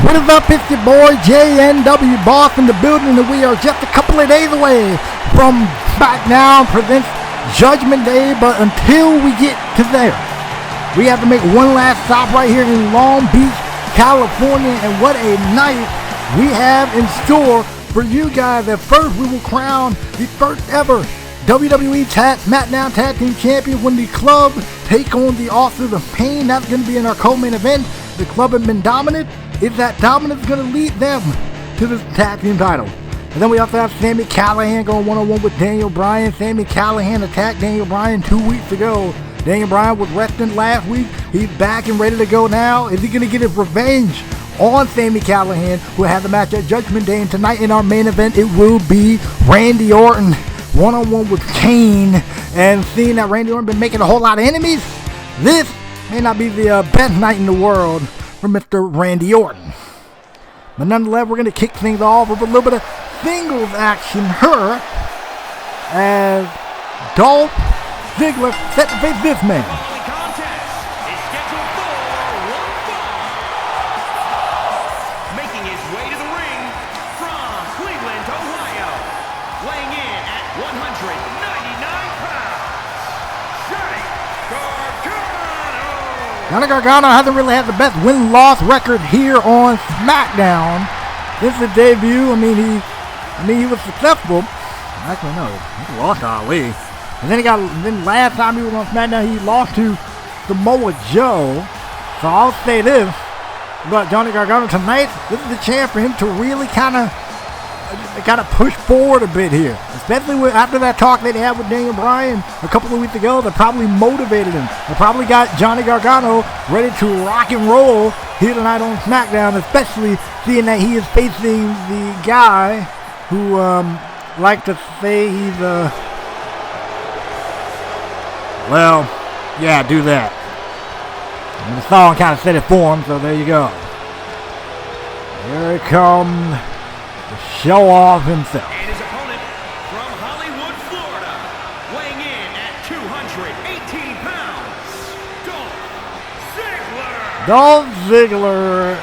What is up? It's your boy JNW Boss in the building, and we are just a couple of days away from Smackdown presents Judgment Day. But until we get to there, we have to make one last stop right here in Long Beach, California. And what a night we have in store for you guys. At first, we will crown the first ever WWE Smackdown Tag Team Champion when the club take on the Authors of Pain. That's going to be in our co-main event. The club has been dominant. Is that dominance going to lead them to this tag team title? And then we also have Sami Callihan going one-on-one with Daniel Bryan. Sami Callihan attacked Daniel Bryan 2 weeks ago. Daniel Bryan was resting last week. He's back and ready to go now. Is he going to get his revenge on Sami Callihan, who has a match at Judgment Day? And tonight in our main event, it will be Randy Orton one-on-one with Kane. And seeing that Randy Orton been making a whole lot of enemies, this may not be the best night in the world for Mr. Randy Orton. But nonetheless, we're going to kick things off with a little bit of singles action here as Dolph Ziggler set to face this man. Making his way to the ring from Cleveland, Ohio, weighing in at 199 pounds, Johnny Gargano hasn't really had the best win-loss record here on SmackDown. This is a debut. I mean, he was successful. Actually, no, he lost Ali. And then last time he was on SmackDown, he lost to Samoa Joe. So I'll say this about Johnny Gargano tonight: this is a chance for him to really kind of push forward a bit here, especially after that talk that he had with Daniel Bryan a couple of weeks ago. That probably motivated him. They probably got Johnny Gargano ready to rock and roll here tonight on SmackDown, especially seeing that he is facing the guy who like to say he's well, yeah, do that. And the song kind of said it for him, so there you go. Here he comes. Show off himself. And his opponent from Hollywood, Florida, weighing in at 218 pounds, Dolph Ziggler. Dolph Ziggler,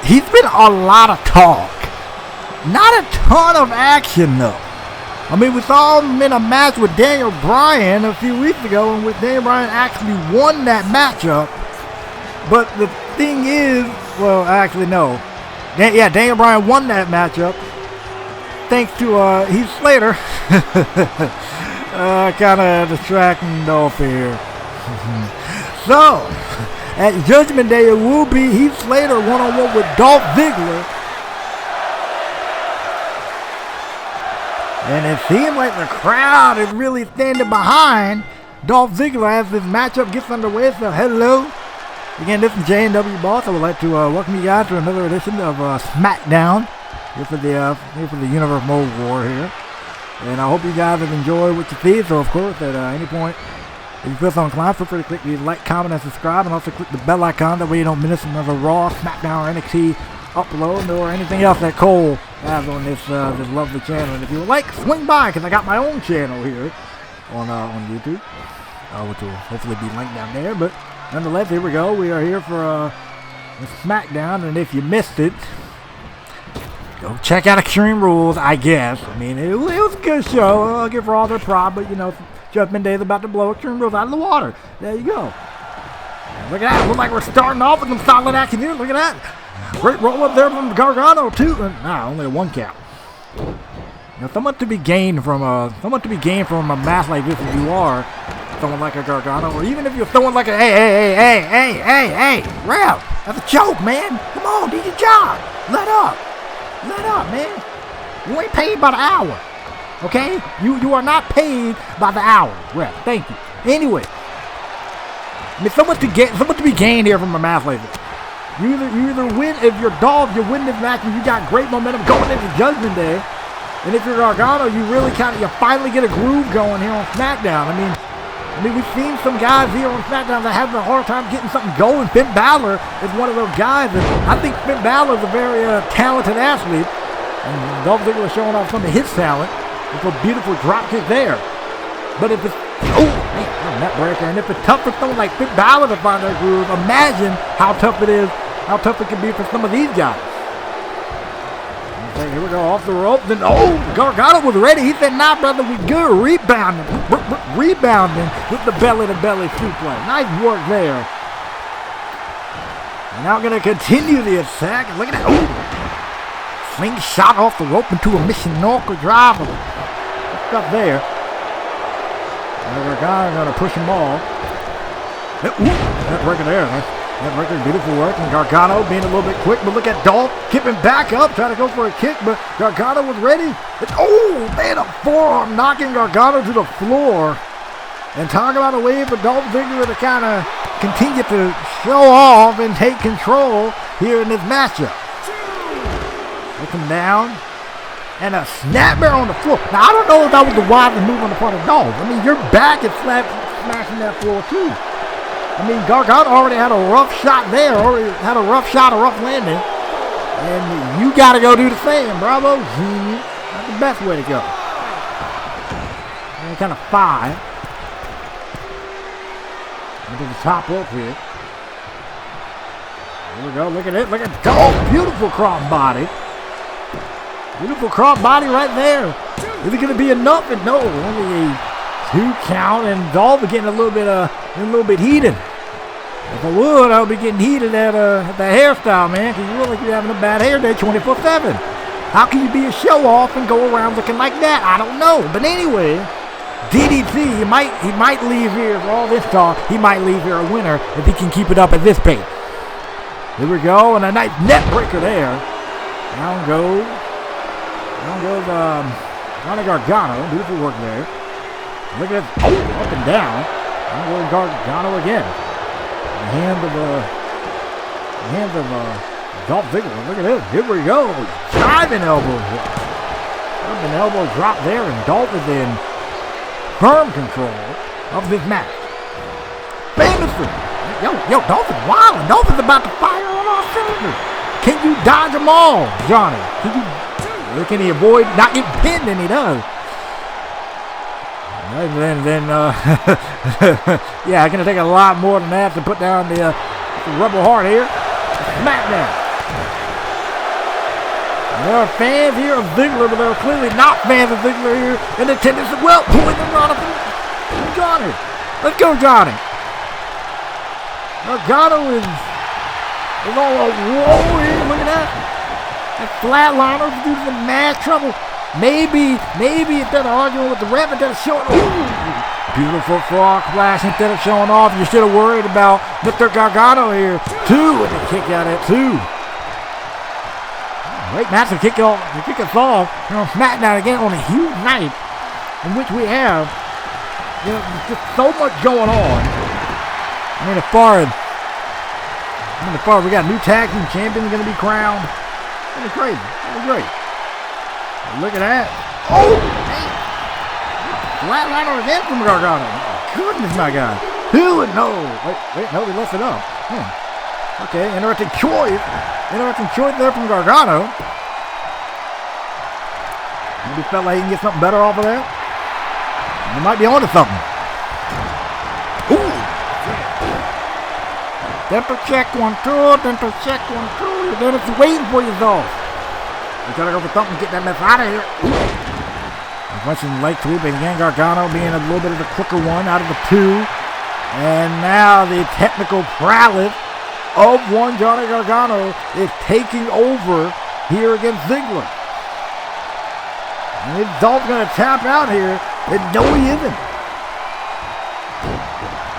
he's been a lot of talk. Not a ton of action, though. I mean, we saw him in a match with Daniel Bryan a few weeks ago, and with Daniel Bryan actually won that matchup. But the thing is, well, actually, no. Daniel Bryan won that matchup thanks to Heath Slater kind of distracting Dolph here. So, at Judgment Day, it will be Heath Slater one-on-one with Dolph Ziggler. And it seems like the crowd is really standing behind Dolph Ziggler as this matchup gets underway. So, hello. Again, this is JNW Boss. I would like to welcome you guys to another edition of SmackDown here for the Universe Mode War here. And I hope you guys have enjoyed what you see. So, of course, at any point, if you feel so inclined, feel free to click the like, comment, and subscribe. And also click the bell icon. That way you don't miss another Raw, SmackDown, or NXT upload or anything else that Cole has on this lovely channel. And if you would like, swing by, because I got my own channel here on YouTube, which will hopefully be linked down there. But nonetheless, here we go. We are here for SmackDown, and if you missed it, go check out Extreme Rules, I guess. I mean, it was a good show. I'll give her all their prop, but, you know, Judgment Day is about to blow Extreme Rules out of the water. There you go. Look at that. Looks like we're starting off with some solid action here. Look at that. Great roll up there from Gargano, too. Nah, only a 1 count. You know, somewhat to be gained from a match like this if you are someone like a Gargano, or even if you're someone like a hey, ref, that's a joke, man. Come on, do your job. Let up, man. You ain't paid by the hour, okay? You are not paid by the hour, ref. Thank you. Anyway, I mean, somewhat to be gained here from a match like this. You either win if you're Dolph, you win this match and you got great momentum going into Judgment Day, and if you're Gargano, you finally get a groove going here on SmackDown. I mean, we've seen some guys here on SmackDown that have a hard time getting something going. Finn Balor is one of those guys, and I think Finn Balor is a very talented athlete. And Dolph Ziggler is showing off some of his talent with a beautiful drop kick there. But if it's net breaker, and if it's tough for someone like Finn Balor to find that groove, imagine how tough it can be for some of these guys. Okay, here we go, off the rope. Then, Gargano was ready. He said, nah, brother, we good. Rebounding. Rebounding with the belly-to-belly suplex. Nice work there. Now going to continue the attack. Look at that. Slingshot off the rope into a Michinoku driver. Stuff there. Gargano going to push him off. That record there. That record, beautiful work. And Gargano being a little bit quick. But look at Dolph kipping back up, trying to go for a kick. But Gargano was ready. And, a forearm knocking Gargano to the floor. And talk about a way for Dolph Ziggler to kind of continue to show off and take control here in this matchup. Look him down. And a snapmare on the floor. Now, I don't know if that was the wisest move on the part of Dolph. I mean, your back is smashing that floor, too. I mean, Gargano already had a rough shot there. Already had a rough shot, a rough landing. And you got to go do the same. Bravo, genius. That's the best way to go. And kind of 5. Into the top rope here. There we go. Look at it. Look at Dolph. Beautiful crossbody. Beautiful crossbody right there. Is it going to be enough? And no, only a 2 count. And Dolph getting a little bit heated. If I would, I would be getting heated at the hairstyle, man. Because you look like you're having a bad hair day 24/7. How can you be a show off and go around looking like that? I don't know. But anyway, DDT, he might leave here for all this talk. He might leave here a winner if he can keep it up at this pace. Here we go, and a nice net breaker there. Down goes Johnny Gargano. Beautiful work there. Look at it. Up and down. Down goes Gargano again. The hands of Dolph Ziggler. Look at this. Here we go. Driving elbow. Driving elbow drop there, and Dolph is in firm control of this match. Famously. Yo, Dolph is wild. Dolph is about to fire on all cylinders. Can you dodge them all, Johnny? Can he avoid not getting pinned? And he does. And then yeah, it's going to take a lot more than that to put down the Rebel Heart here. Smackdown. There are fans here of Ziggler, but there are clearly not fans of Ziggler here in attendance as well. Pulling them out of Johnny. Let's go, Johnny. Gargano is all a roll here. Look at that. That flatliner due to the mad trouble. Maybe instead of arguing with the ref, instead of showing beautiful frog flash instead of showing off, you should have worried about Mr. Gargano here. 2 with the kick out at 2. Great match to kick us off here on Smackdown again on a huge night in which we have just so much going on. I mean, as far as we got new tag team champions going to be crowned. It's crazy. It's great. Look at that. Oh, man. Flatliner again from Gargano. Oh, goodness, my God. 2 and no. Wait, no, we left it up. Okay, interesting choice. Interesting choice there from Gargano. Maybe felt like he can get something better off of that. He might be onto something. Ooh. Dental check 1, 2. Dental check 1, 2. Then it's waiting for you, though. We gotta go for something, get that mess out of here. Russian leg sweep, and again Gargano being a little bit of the quicker one out of the 2. And now the technical prowess of one Johnny Gargano is taking over here against Ziggler. And if Dolph's gonna tap out here, then no he isn't.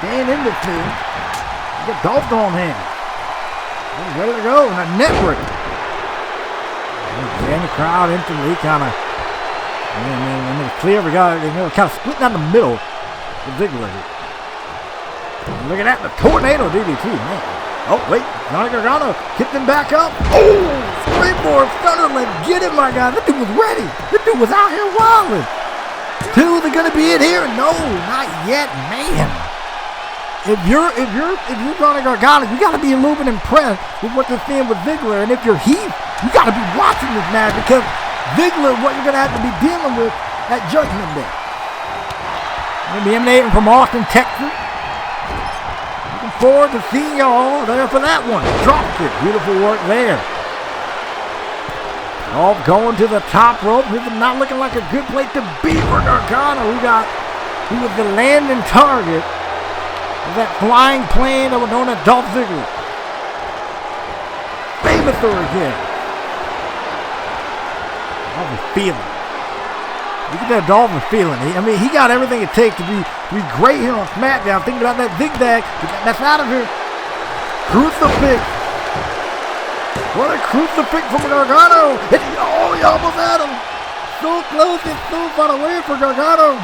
Staying in this thing. Get Dolph on hand. He's ready to go, and a network. And the crowd instantly kind of, and it's clear we got kind of split down the middle with Ziggler. Look at that, the tornado DDT, man. Oh, wait, Johnny Gargano kicked him back up. Oh, springboard Thunderland, get him, my God. This dude was ready. This dude was out here wilding. 2, they're gonna be in here. No, not yet, man. If you're Johnny Gargano, you gotta be a little bit impressed with what you're seeing with Ziggler, and if you're Heath, you got to be watching this match because Ziggler, what you're going to have to be dealing with at Judgement Day. Going to be emanating from Austin, Texas. Looking forward to seeing y'all there for that one. Drop kick. Beautiful work there. Dolph going to the top rope. This is not looking like a good place to be for Gargano, who was the landing target of that flying plane that was known as Dolph Ziggler. Famous again. Dolph is feeling. You can tell Dolph is feeling. He got everything it takes to be great here on SmackDown. Thinking about that zigzag. That's out of here. Crucifix. What a crucifix from Gargano. He almost had him. So close and so far away for Gargano.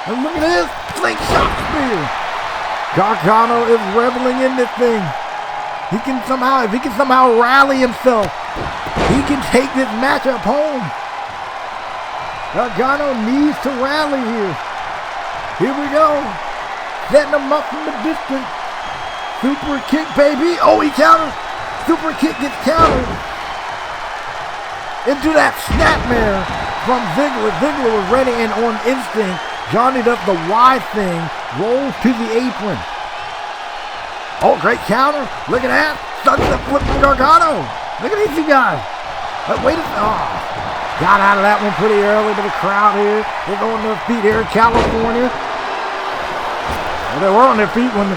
And look at this. Slingshot spear. Gargano is reveling in this thing. If he can somehow rally himself, he can take this matchup home. Gargano needs to rally here. Here we go. Setting him up from the distance. Super kick, baby. Oh, he counters. Super kick gets countered into that snapmare from Ziggler. Ziggler was ready and on instinct. Johnny does the wide thing, rolls to the apron. Oh, great counter. Look at that. Sunset flip from Gargano. Look at these two guys. Got out of that one pretty early to the crowd here. They're going to their feet here in California. Well, they were on their feet when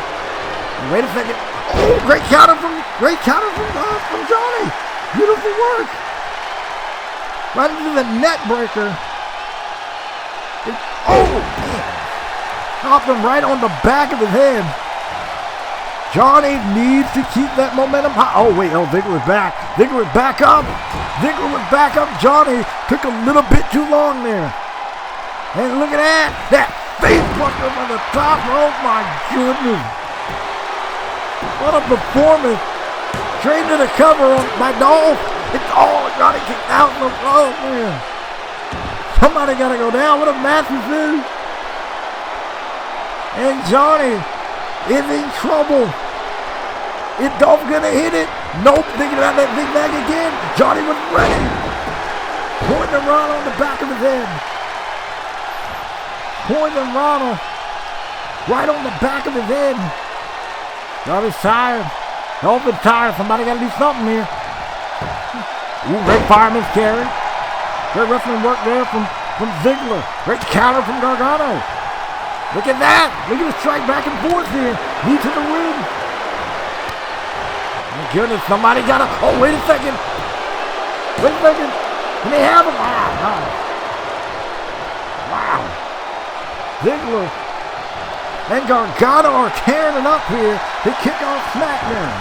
wait a second. Oh, great counter from Johnny. Beautiful work. Right into the neck breaker. Man. Dropped him right on the back of his head. Johnny needs to keep that momentum high. Oh, wait. Ziggler was back. Ziggler was back up. Johnny took a little bit too long there. And look at that. That face buster on the top rope. My goodness. What a performance. Straight to the cover by Dolph. Johnny kicked out the rope, man. Somebody got to go down. What a match this is. And Johnny is in trouble. Is Dolph going to hit it? Nope. Thinking about that big bag again. Johnny was ready. Pointing Ronald on the back of his head. Pointing Ronald right on the back of his head. Johnny's tired. Dolph is tired. Somebody got to do something here. Ooh, great fireman's carry. Great wrestling work there from Ziggler. Great counter from Gargano. Look at that. Look at the strike back and forth here. Knee to the ring. My goodness, somebody got to... Oh, wait a second. Can they have him? Wow. Ziggler and Gargano are tearing it up here to kick off SmackDown.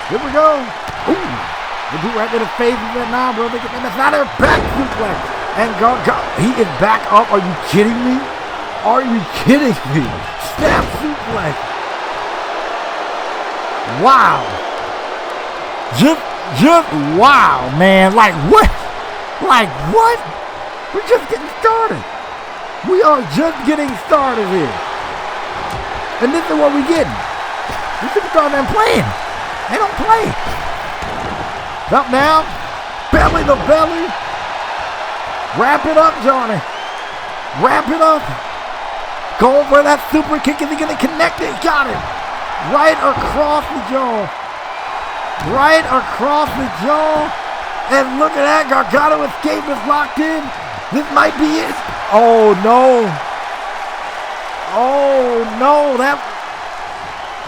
Here we go. Ooh. They do right to the face of that now, bro. That's not their back suplex. And Gargano, he is back up. Are you kidding me? Snap suplex. Wow. Just wow, man. Like what? We're just getting started. We are just getting started here. And this is what we're getting. We should start them playing. They don't play. Up now. Belly to belly. Wrap it up, Johnny. Wrap it up. Going for that super kick. Is he going to connect it? Got it. Right across the jaw. And look at that. Gargano escape is locked in. This might be it. Oh, no.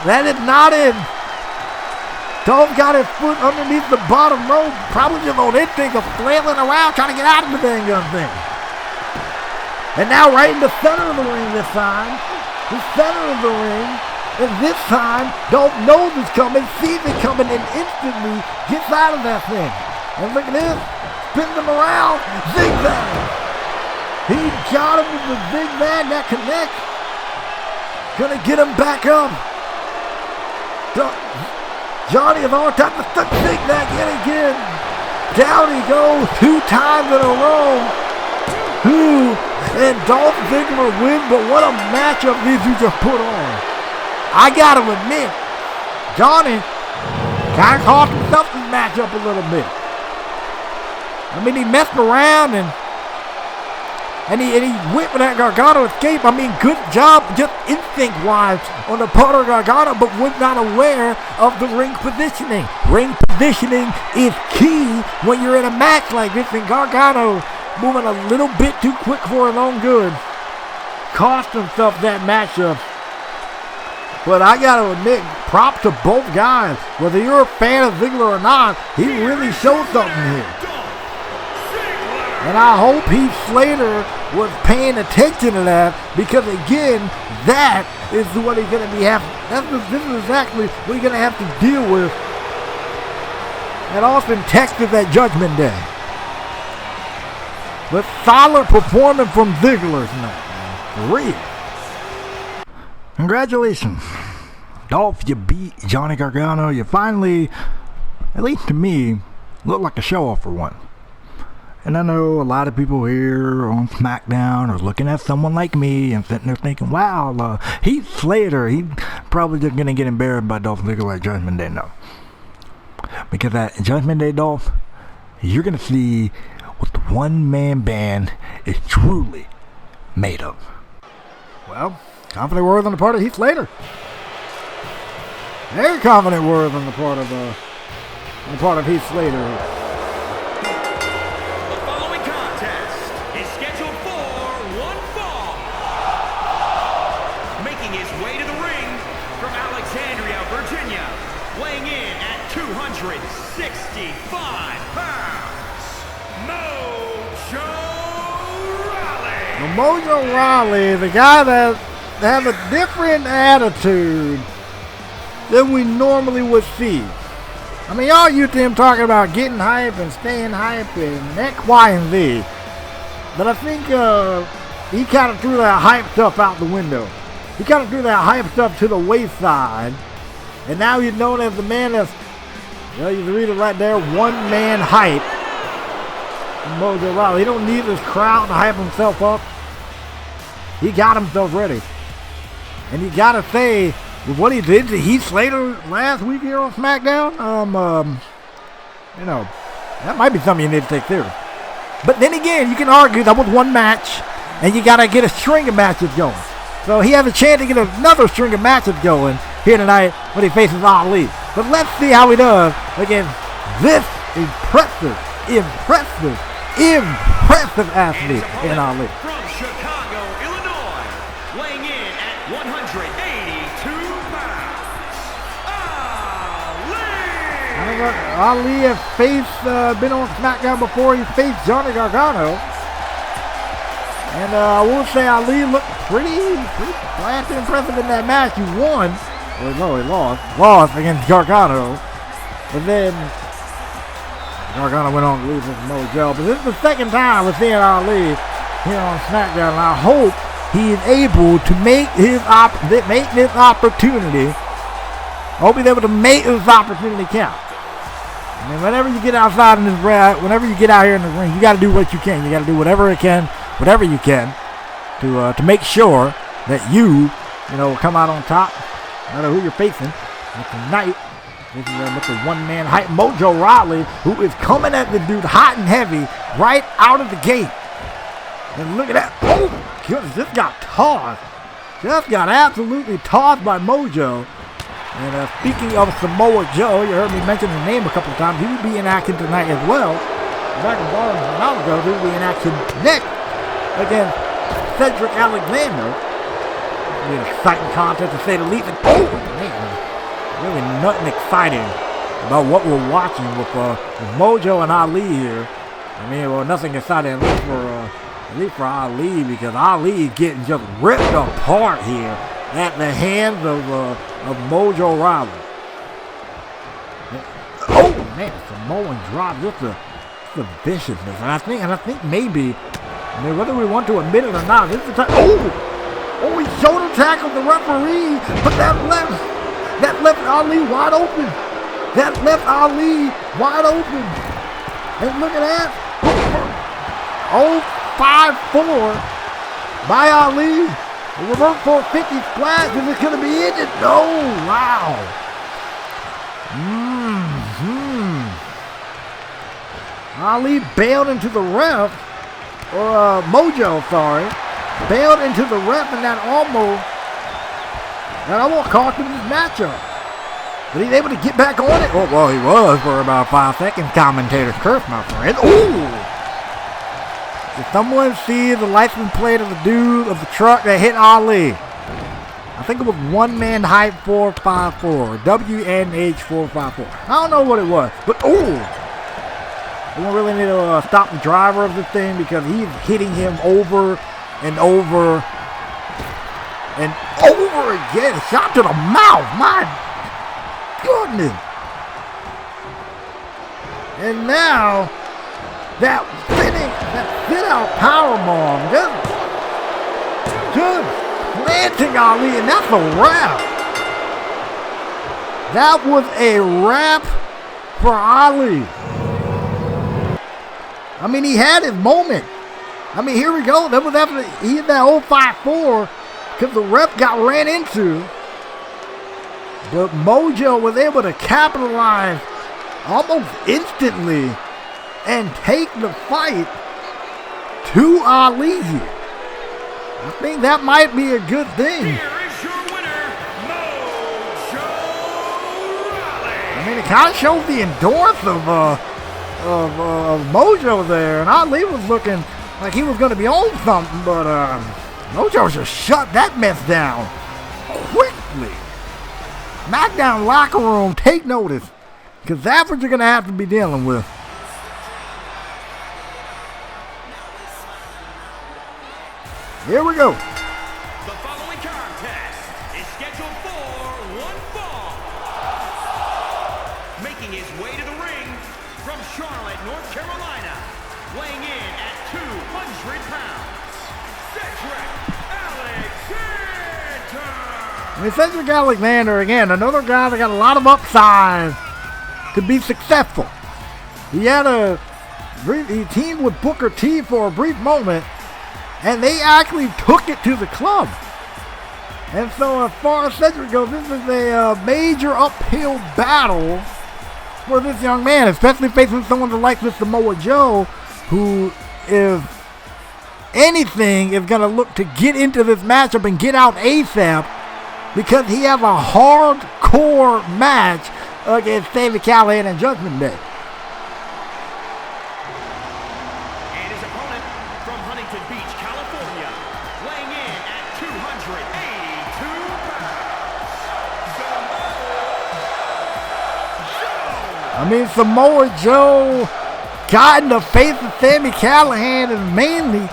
That is not it. Dolph got his foot underneath the bottom rope. Probably just on instinct of flailing around trying to get out of the dang gun thing. And now right in the center of the ring this time. And this time, Dolph knows it's coming, sees it coming, and instantly gets out of that thing. And look at this. Spins him around. Zigzag. He got him with the zigzag that connects. Gonna get him back up. Johnny is on top of the zigzag yet again. Down he goes 2 times in a row. And Dolph Ziggler wins, but what a matchup these two just put on. I gotta admit, Johnny kind of cost himself this matchup a little bit. I mean, he messed around and And he went for that Gargano escape. I mean, good job just instinct-wise on the part of Gargano, but was not aware of the ring positioning. Ring positioning is key when you're in a match like this, and Gargano moving a little bit too quick for his own good. Cost himself that matchup. But I got to admit, props to both guys. Whether you're a fan of Ziggler or not, he really showed something here. And I hope Heath Slater was paying attention to that, because again, that is what he's going to be having. This is exactly what he's going to have to deal with at Austin, Texas at Judgment Day. But solid performance from Ziggler tonight, man. For real. Congratulations, Dolph. You beat Johnny Gargano. You finally, at least to me, look like a show off for one. And I know a lot of people here on Smackdown are looking at someone like me and sitting there thinking, wow, Heath Slater, he's probably just going to get embarrassed by Dolph Ziggler at Judgment Day. No. Because at Judgment Day, Dolph, you're going to see what the one-man band is truly made of. Well, confident words on the part of Heath Slater. Very confident words on the part of Heath Slater. Weighing in at 265 pounds, Mojo Rawley. Mojo Rawley, the guy that has a different attitude than we normally would see. I mean, y'all used to him talking about getting hype and staying hype and X, Y, and Z. But I think he kind of threw that hype stuff out the window. He kind of threw that hype stuff to the wayside. And now he's known as the man that's, you read it right there, one-man hype. Mojo Rawley. He don't need this crowd to hype himself up. He got himself ready. And you got to say, with what he did to Heath Slater last week here on SmackDown, that might be something you need to take serious. But then again, you can argue that was one match, and you got to get a string of matches going. So he has a chance to get another string of matches going here tonight when he faces Ali. But let's see how he does against this impressive athlete in Ali. From Chicago, Illinois, weighing in at 182 pounds, Ali. Ali has been on SmackDown before. He faced Johnny Gargano. And I will say Ali looked pretty classy, impressive in that match. He won. Well, no, he lost against Gargano. But then Gargano went on to lose with Mojo. But this is the second time we're seeing Ali here on SmackDown. And I hope he is able to make this opportunity. I hope he's able to make this opportunity count. I mean, whenever you get outside in this ring, whenever you get out here in the ring, you got to do what you can. You got to do whatever you can to make sure that you come out on top, no matter who you're facing. And tonight, this is Mr. One-Man Hype, Mojo Rawley, who is coming at the dude hot and heavy right out of the gate. And look at that. Oh, goodness, just got tossed. Just got absolutely tossed by Mojo. And speaking of Samoa Joe, you heard me mention his name a couple of times. He will be in action tonight as well. Back in Boston an hour ago, he will be in action next against Cedric Alexander. It'll be an exciting contest to say the least. And oh, man, really nothing exciting about what we're watching with Mojo and Ali here. I mean, well, nothing exciting at least for Ali, because Ali is getting just ripped apart here at the hands of Mojo Rawley. Oh man, Samoan drop, just the viciousness, and I think maybe, whether we want to admit it or not, this is the time. Oh, he shoulder tackled the referee, but that left Ali wide open. And look at that. Oh, 5-4 by Ali. The reverse 450 splash. Is it going to be in it? No. Wow. Ali bailed into the ref. Mojo, sorry, bailed into the ref, and that almost cost him this matchup. But he's able to get back on it. Oh, well, he was for about 5 seconds. Commentator curse, my friend. Ooh! Did someone see the license plate of the dude of the truck that hit Ali? I think it was One Man Hype 454. WNH 454. I don't know what it was, but ooh! We don't really need to stop the driver of the thing because he's hitting him over and over and over again. Shot to the mouth. My goodness. And now that sit out powerbomb just planting Ali, and that's a wrap. That was a wrap for Ali. I mean, he had his moment. I mean, here we go. That was after he hit that 054 because the ref got ran into. But Mojo was able to capitalize almost instantly and take the fight to Ali here. I think that might be a good thing. Here is your winner, Mojo Rawley. I mean, it kind of shows the endurance of Mojo there, and Ali was looking like he was going to be on something, but Mojo just shut that mess down quickly. Smackdown locker room, take notice, because that's what you're going to have to be dealing with. Here we go. The following contest is scheduled for one fall. Making his way to the ring from Charlotte, North Carolina, weighing in at 200 pounds, Cedric Alexander. I mean, Cedric Alexander, again, another guy that got a lot of upside to be successful. He teamed with Booker T for a brief moment, and they actually took it to the club. And so as far as Cedric goes, this is a major uphill battle for this young man, especially facing someone like this Samoa Joe, who, if anything, is going to look to get into this matchup and get out ASAP because he has a hardcore match against Cedric Alexander and Judgement Day. And his opponent from Huntington Beach, California, weighing in at 282 pounds, I mean, Samoa Joe got in the face of Sami Callihan, and mainly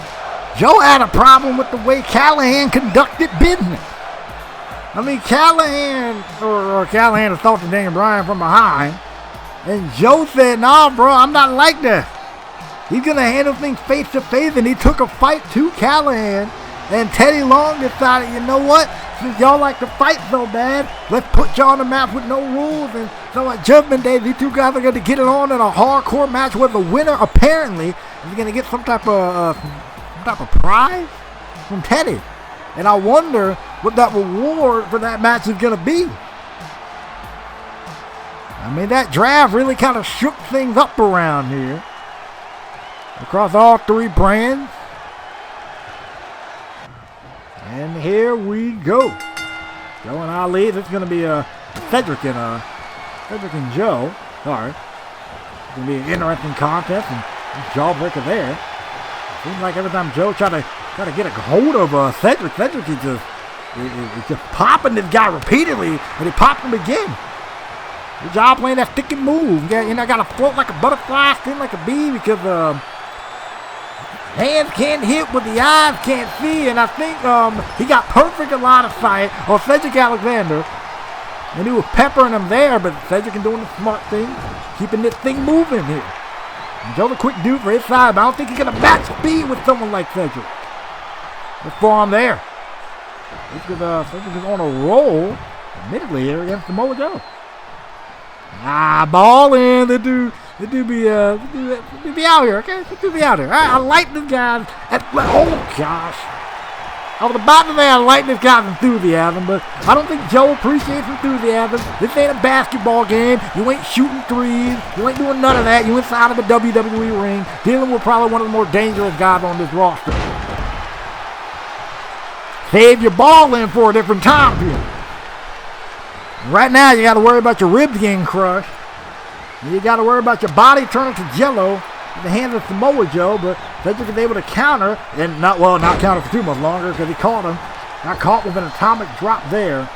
Joe had a problem with the way Callihan conducted business. I mean, Callihan assaulted Daniel Bryan from behind, and Joe said, "Nah, bro, I'm not like that. He's going to handle things face to face," and he took a fight to Callihan, and Teddy Long decided, you know what? Since y'all like to fight so bad, let's put y'all on the map with no rules. And so at Judgment Day, these two guys are going to get it on in a hardcore match where the winner apparently is going to get some type of prize from Teddy. And I wonder what that reward for that match is going to be. I mean, that draft really kind of shook things up around here across all three brands. And here we go. Joe and Ali. This is going to be Cedric and Joe. Sorry. It's going to be an interesting contest, and jawbreaker there. Seems like every time Joe try to get a hold of Cedric is just popping this guy repeatedly, and he popped him again. Good job playing that stick and move. You got to float like a butterfly, spin like a bee, because hands can't hit what the eyes can't see, and I think he got perfect line of sight on Cedric Alexander, and he was peppering him there, but Cedric is doing the smart thing, keeping this thing moving here. And Joe's a quick dude for his side, but I don't think he's going to match speed with someone like Cedric. Let's form there. Cedric is on a roll, admittedly, here against Samoa Joe. Ball in. The dude be out here, okay? The dude be out here. I like this guy. Oh, gosh. I was about to say I like this guy's enthusiasm, but I don't think Joe appreciates enthusiasm. This ain't a basketball game. You ain't shooting threes. You ain't doing none of that. You inside of a WWE ring, dealing with probably one of the more dangerous guys on this roster. Save your ball in for a different time period. Right now, you got to worry about your ribs getting crushed. You got to worry about your body turning to jello in the hands of Samoa Joe, but Cedric is able to counter, and not counter for too much longer because he caught him. Got caught with an atomic drop there.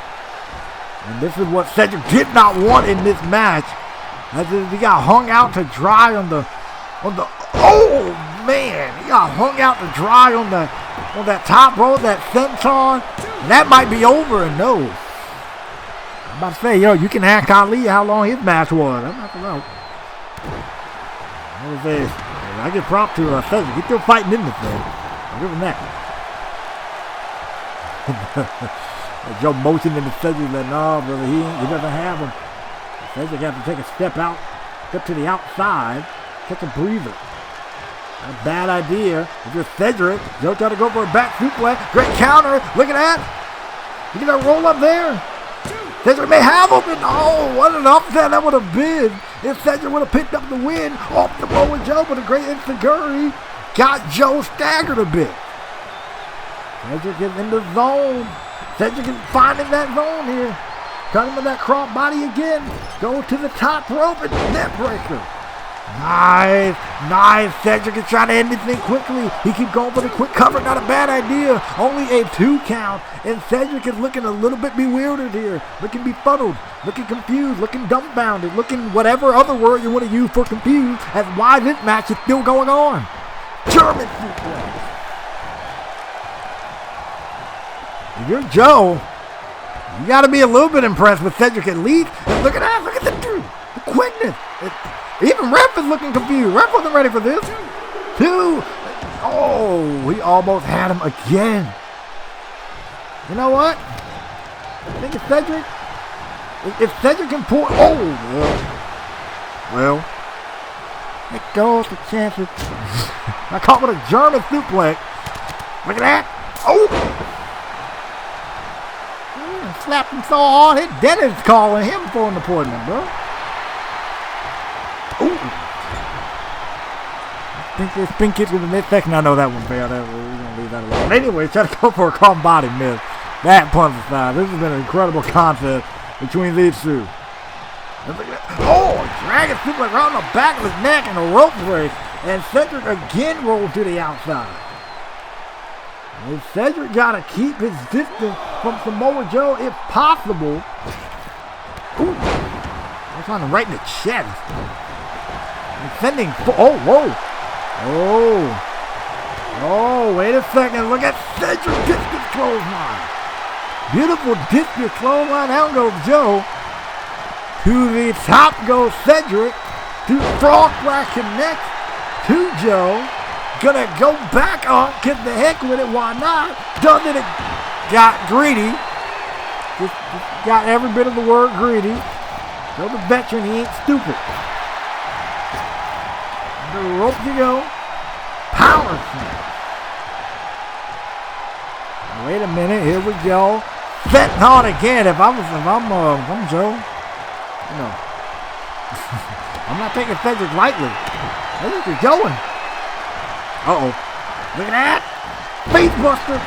And this is what Cedric did not want in this match. As he got hung out to dry on the oh man, he got hung out to dry on that top rope, that senton, and that might be over. And no, I'm about to say, you can ask Ali how long his match was. I'm not gonna know. I give props to Cedric. He's still fighting in this thing. I'll give him that. Joe motioned into Cedric that, no, brother, he doesn't have him. Cedric has to take a step to the outside, catch a breather. A bad idea. If you're Cedric, Joe tried to go for a back suplex. Great counter. Look at that. Look at that roll up there. Cedric may have him, and what an upset that would have been if Cedric would have picked up the win off the Samoa Joe, but a great enziguri got Joe staggered a bit. Cedric is in the zone. Cedric is finding that zone here. Cutting with that cross body again. Go to the top rope and net breaker. Nice. Cedric is trying to end this thing quickly. He keeps going for the quick cover. Not a bad idea. Only a 2 count. And Cedric is looking a little bit bewildered here. Looking befuddled. Looking confused. Looking dumbfounded. Looking whatever other word you want to use for confused as why this match is still going on. German suplex. If you're Joe, you got to be a little bit impressed with Cedric at least. And look at that. Look at the quickness. Even Ref is looking confused. Ref wasn't ready for this. 2. Oh, he almost had him again. You know what? I think it's Cedric. If Cedric can pull... Well. It goes the chances. I caught with a German suplex. Look at that. Slapped him so hard, his dentist calling him for an appointment, bro. I think this spin kick with the midsection. I know that one failed. We're going to leave that alone. Anyway, try to go for a calm body miss. That punch aside. This has been an incredible contest between these two. Dragon suplex right on the back of his neck and a rope break. And Cedric again rolled to the outside. And Cedric got to keep his distance from Samoa Joe if possible. That's on right in the chest. And sending. Wait a second. Look at Cedric discus clothesline. Beautiful discus clothesline. Down goes Joe. To the top goes Cedric. To frog splash connects to Joe. Gonna go back up, get the heck with it, why not? Does it, got greedy. Just got every bit of the word greedy. Joe the veteran, he ain't stupid. The rope to go. Power slam. Wait a minute, here we go. Setting on again. If I'm Joe, I'm not taking Cedric lightly. Cedric is going. Look at that. Face buster.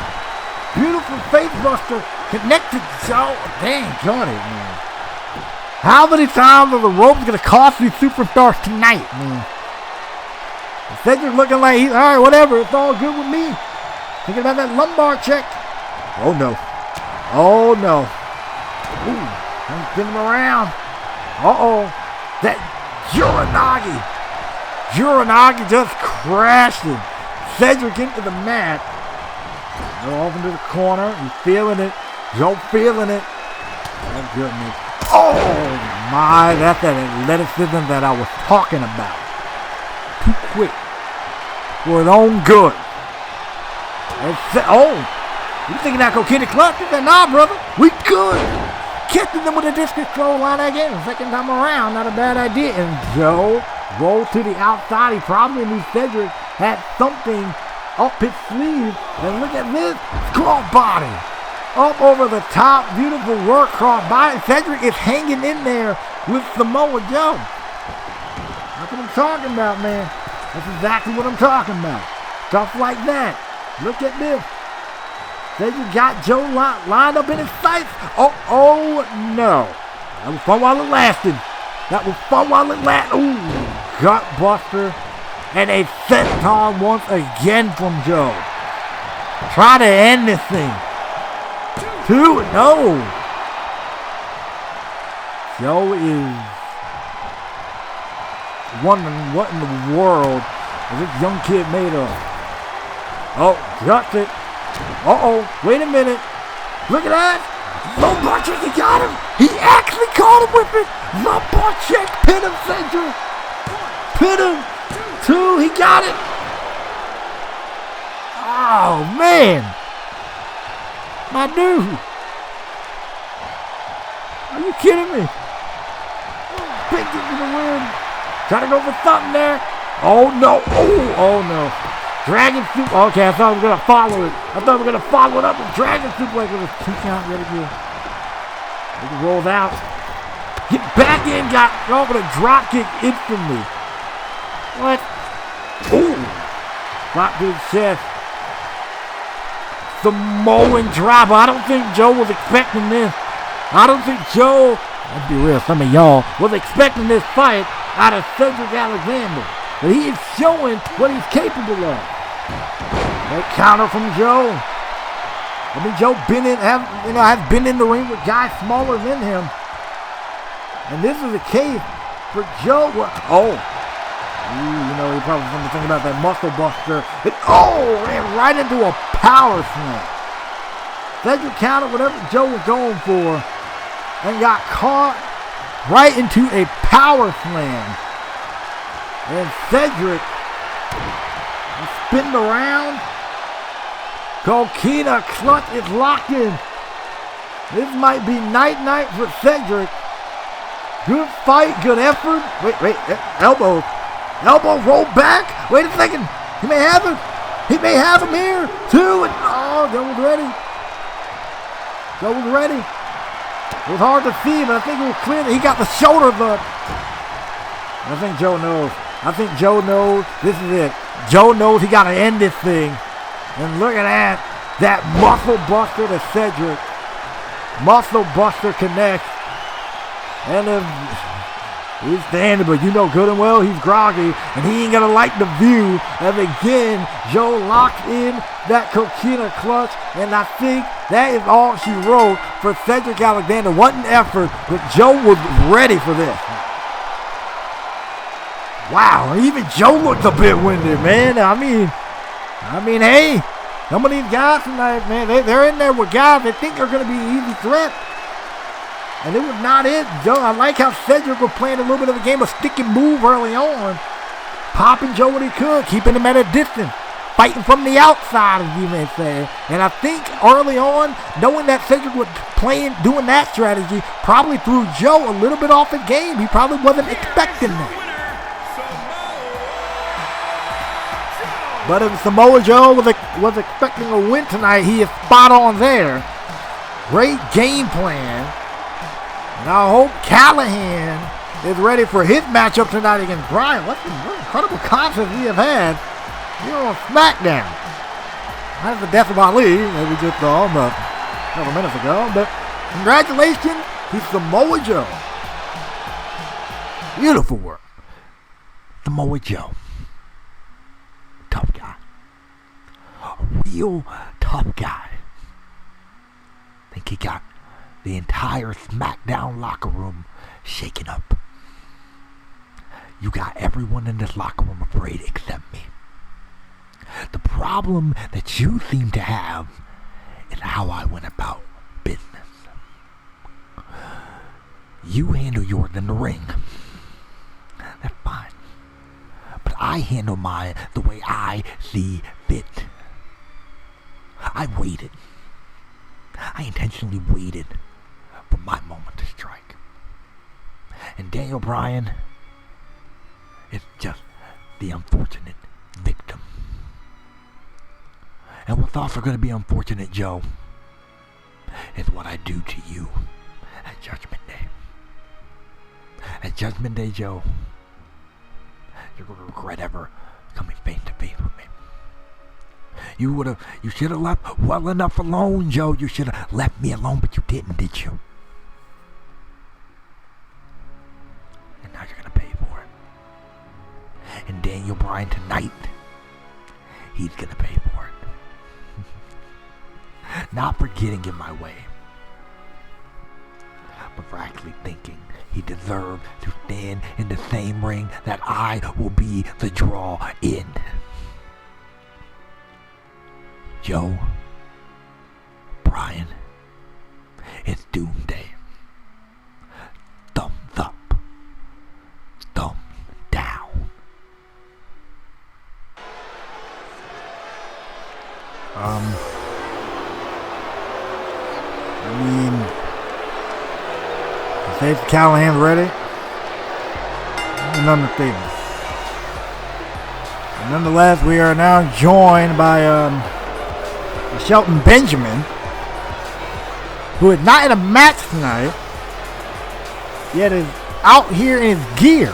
Beautiful face buster. Connected Joe. Dang, got it, man. How many times are the ropes going to cost these superstars tonight, man? Cedric looking like he's, all right, whatever. It's all good with me. Thinking about that lumbar check. Oh, no. I'm spinning him around. That Uranagi just crashed him. Cedric into the mat. Go off into the corner. He's feeling it. Joe feeling it. Oh, goodness. Oh, my. That's that athleticism that I was talking about. Too quick. For his own good. You thinking that cocaine clutch? He said, nah, brother. We good. Catching them with a discus clothesline again. Second time around. Not a bad idea. And Joe rolled to the outside. He probably knew Cedric had something up his sleeve. And look at this. Crossbody. Up over the top. Beautiful work. Crossbody. Cedric is hanging in there with Samoa Joe. That's what I'm talking about, man. That's exactly what I'm talking about. Stuff like that. Look at this. Cedric got Joe lined up in his sights. Oh no. That was fun while it lasted. Ooh, gut buster. And a senton once again from Joe. Try to end this thing. 2, no. Joe is wondering what in the world is this young kid made of. Oh, got it. Wait a minute. Look at that. Low bar check, he got him. He actually caught him with it. Low bar check, pin him, Cedric. Pin him. 2, he got it. Oh, man. My dude. Are you kidding me? Big it to the win. Try to go for something there. Oh, no. Oh, no. Dragon Soup. Okay, I thought we were going to follow it. I thought we were going to follow it up with Dragon Soup like with a 2 count yet again. He rolls out. Get back in. Got off with a drop kick instantly. What? Ooh. Drop to his chest. Samoan drop. I don't think Joe was expecting this. I don't think Joe, let's be real, some of y'all, was expecting this fight out of Cedric Alexander. But he is showing what he's capable of. That counter from Joe. I mean, Joe has been in the ring with guys smaller than him. And this is a case for Joe. He probably something to think about that muscle buster. Ran right into a power slam. Cedric countered whatever Joe was going for and got caught right into a power slam. And Cedric spinned around. Coquina clutch is locked in. This might be night for Cedric. Good fight, good effort. Wait, elbow. Elbow roll back. Wait a second. He may have him. Here. 2 and Joe was ready. It was hard to see, but I think it was clear that he got the shoulders up. I think Joe knows. This is it. Joe knows he got to end this thing. And look at that. That muscle buster to Cedric. Muscle buster connects. And then he's standing, but you know good and well he's groggy. And he ain't going to like the view. And again, Joe locks in that coquina clutch. And I think that is all she wrote for Cedric Alexander. What an effort. But Joe was ready for this. Wow, even Joe looks a bit winded, man. I mean, hey, some of these guys tonight, man, they're in there with guys they think are going to be an easy threat. And it was not it. Joe, I like how Cedric was playing a little bit of a game of stick and move early on. Popping Joe when he could, keeping him at a distance. Fighting from the outside, as you may say. And I think early on, knowing that Cedric was doing that strategy, probably threw Joe a little bit off his game. He probably wasn't expecting that. But if Samoa Joe was expecting a win tonight, he is spot on there. Great game plan. And I hope Callahan is ready for his matchup tonight against Bryan. What incredible concepts we have had here on Smackdown. That's the death of Ali, that we just saw a couple minutes ago. But congratulations to Samoa Joe. Beautiful work. Samoa Joe. Tough guy. A real tough guy. I think he got the entire SmackDown locker room shaken up. You got everyone in this locker room afraid except me. The problem that you seem to have is how I went about business. You handle yours in the ring. That's fine. But I handle mine the way I see fit. I waited. I intentionally waited for my moment to strike. And Daniel Bryan is just the unfortunate victim. And what's also going to be unfortunate, Joe, is what I do to you at Judgment Day. At Judgment Day, Joe, you're going to regret ever coming face to face with me. You should have left well enough alone, Joe. You should have left me alone, but you didn't, did you? And now you're going to pay for it. And Daniel Bryan tonight, he's going to pay for it. Not for getting in my way, but for actually thinking he deserved to stand in the same ring that I will be the draw in. Joe, Bryan, it's doomsday. Thumbs up, thumbs down. Sage Callahan's ready. And understatement. Nonetheless, we are now joined by Shelton Benjamin, who is not in a match tonight, yet is out here in his gear.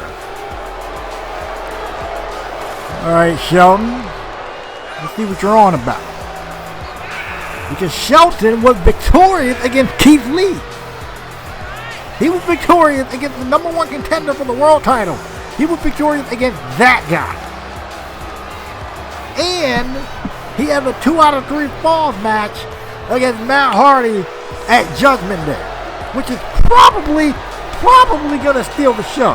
Alright, Shelton, let's see what you're on about. Because Shelton was victorious against Keith Lee. He was victorious against the number one contender for the world title. He was victorious against that guy. And he has a 2 out of 3 falls match against Matt Hardy at Judgment Day, which is probably going to steal the show.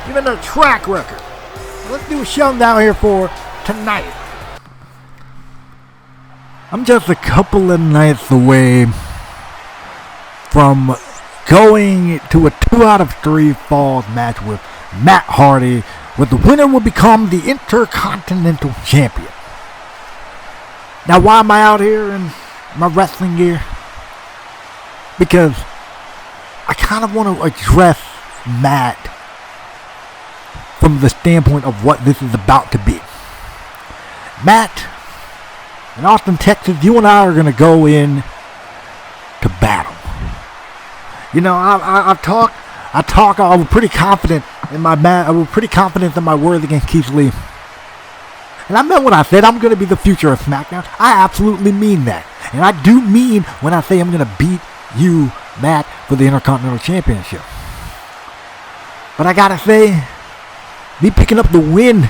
Given their track record. Let's do a Shelton down here for tonight. I'm just a couple of nights away from going to a 2 out of 3 falls match with Matt Hardy, where the winner will become the Intercontinental Champion. Now, why am I out here in my wrestling gear? Because I kind of want to address Matt from the standpoint of what this is about to be. Matt, in Austin, Texas, you and I are going to go in to battle. You know, I was pretty confident in my words against Keith Lee. And I meant what I said. I'm going to be the future of SmackDown. I absolutely mean that. And I do mean when I say I'm going to beat you, Matt, for the Intercontinental Championship. But I got to say, me picking up the win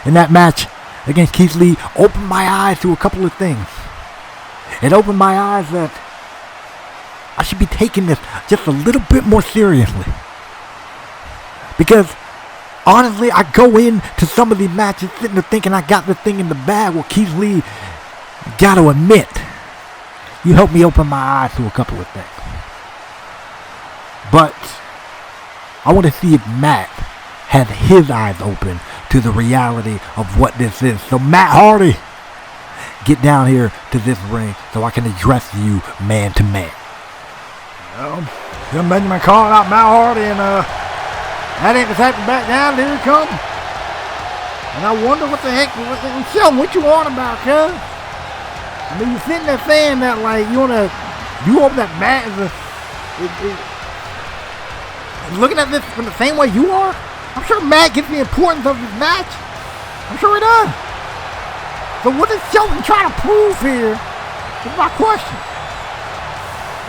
in that match against Keith Lee opened my eyes to a couple of things. It opened my eyes that I should be taking this just a little bit more seriously. Because, honestly, I go into some of these matches sitting there thinking I got the thing in the bag. Well, Keith Lee, got to admit, you helped me open my eyes to a couple of things. But I want to see if Matt has his eyes open to the reality of what this is. So, Matt Hardy, get down here to this ring so I can address you man to man. Well, Jim Benjamin calling out Matt Hardy, and that ain't the type to back down. Here he comes. And I wonder what the heck, Shelton, what you on about, cuz? I mean, you sitting there saying that, like, you hope that Matt is looking at this from the same way you are? I'm sure Matt gets the importance of this match. I'm sure he does. So what is Shelton trying to prove here? Is my question.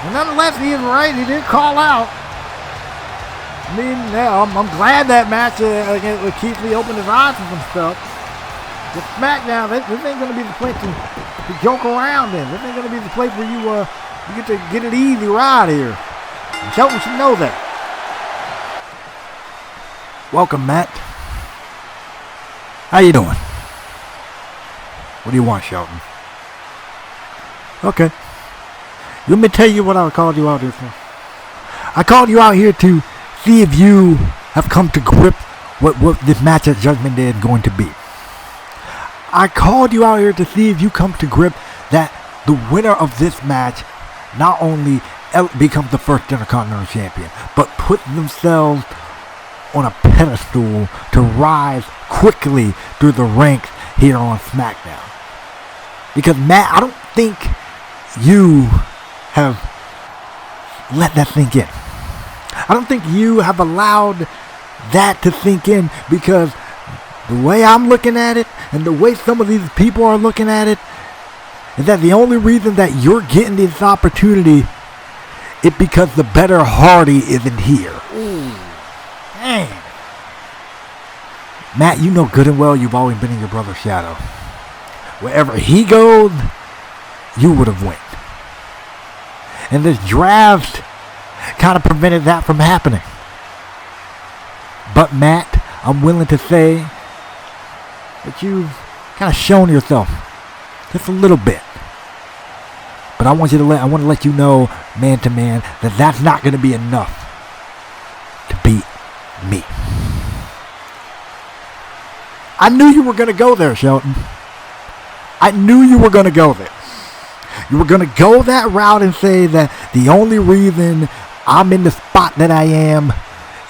And nonetheless, he is right. He did call out. I mean, yeah, I'm glad that match with Keith Lee opened his eyes to some stuff. With SmackDown, this ain't going to be the place to joke around in. This ain't going to be the place where you get to get it easy ride here. And Shelton should know that. Welcome, Matt. How you doing? What do you want, Shelton? Okay. Let me tell you what I called you out here for. I called you out here to see if you have come to grip what this match at Judgment Day is going to be. I called you out here to see if you come to grip that the winner of this match not only becomes the first Intercontinental Champion, but put themselves on a pedestal to rise quickly through the ranks here on SmackDown. Because, Matt, I don't think you have let that sink in. I don't think you have allowed that to sink in, because the way I'm looking at it and the way some of these people are looking at it is that the only reason that you're getting this opportunity is because the better Hardy isn't here. Ooh. Dang. Matt, you know good and well you've always been in your brother's shadow. Wherever he goes, you would have went. And this draft kind of prevented that from happening. But Matt, I'm willing to say that you've kind of shown yourself just a little bit. But I want to let you know, man to man, that that's not going to be enough to beat me. I knew you were going to go there, Shelton. I knew you were going to go there. You were going to go that route and say that the only reason I'm in the spot that I am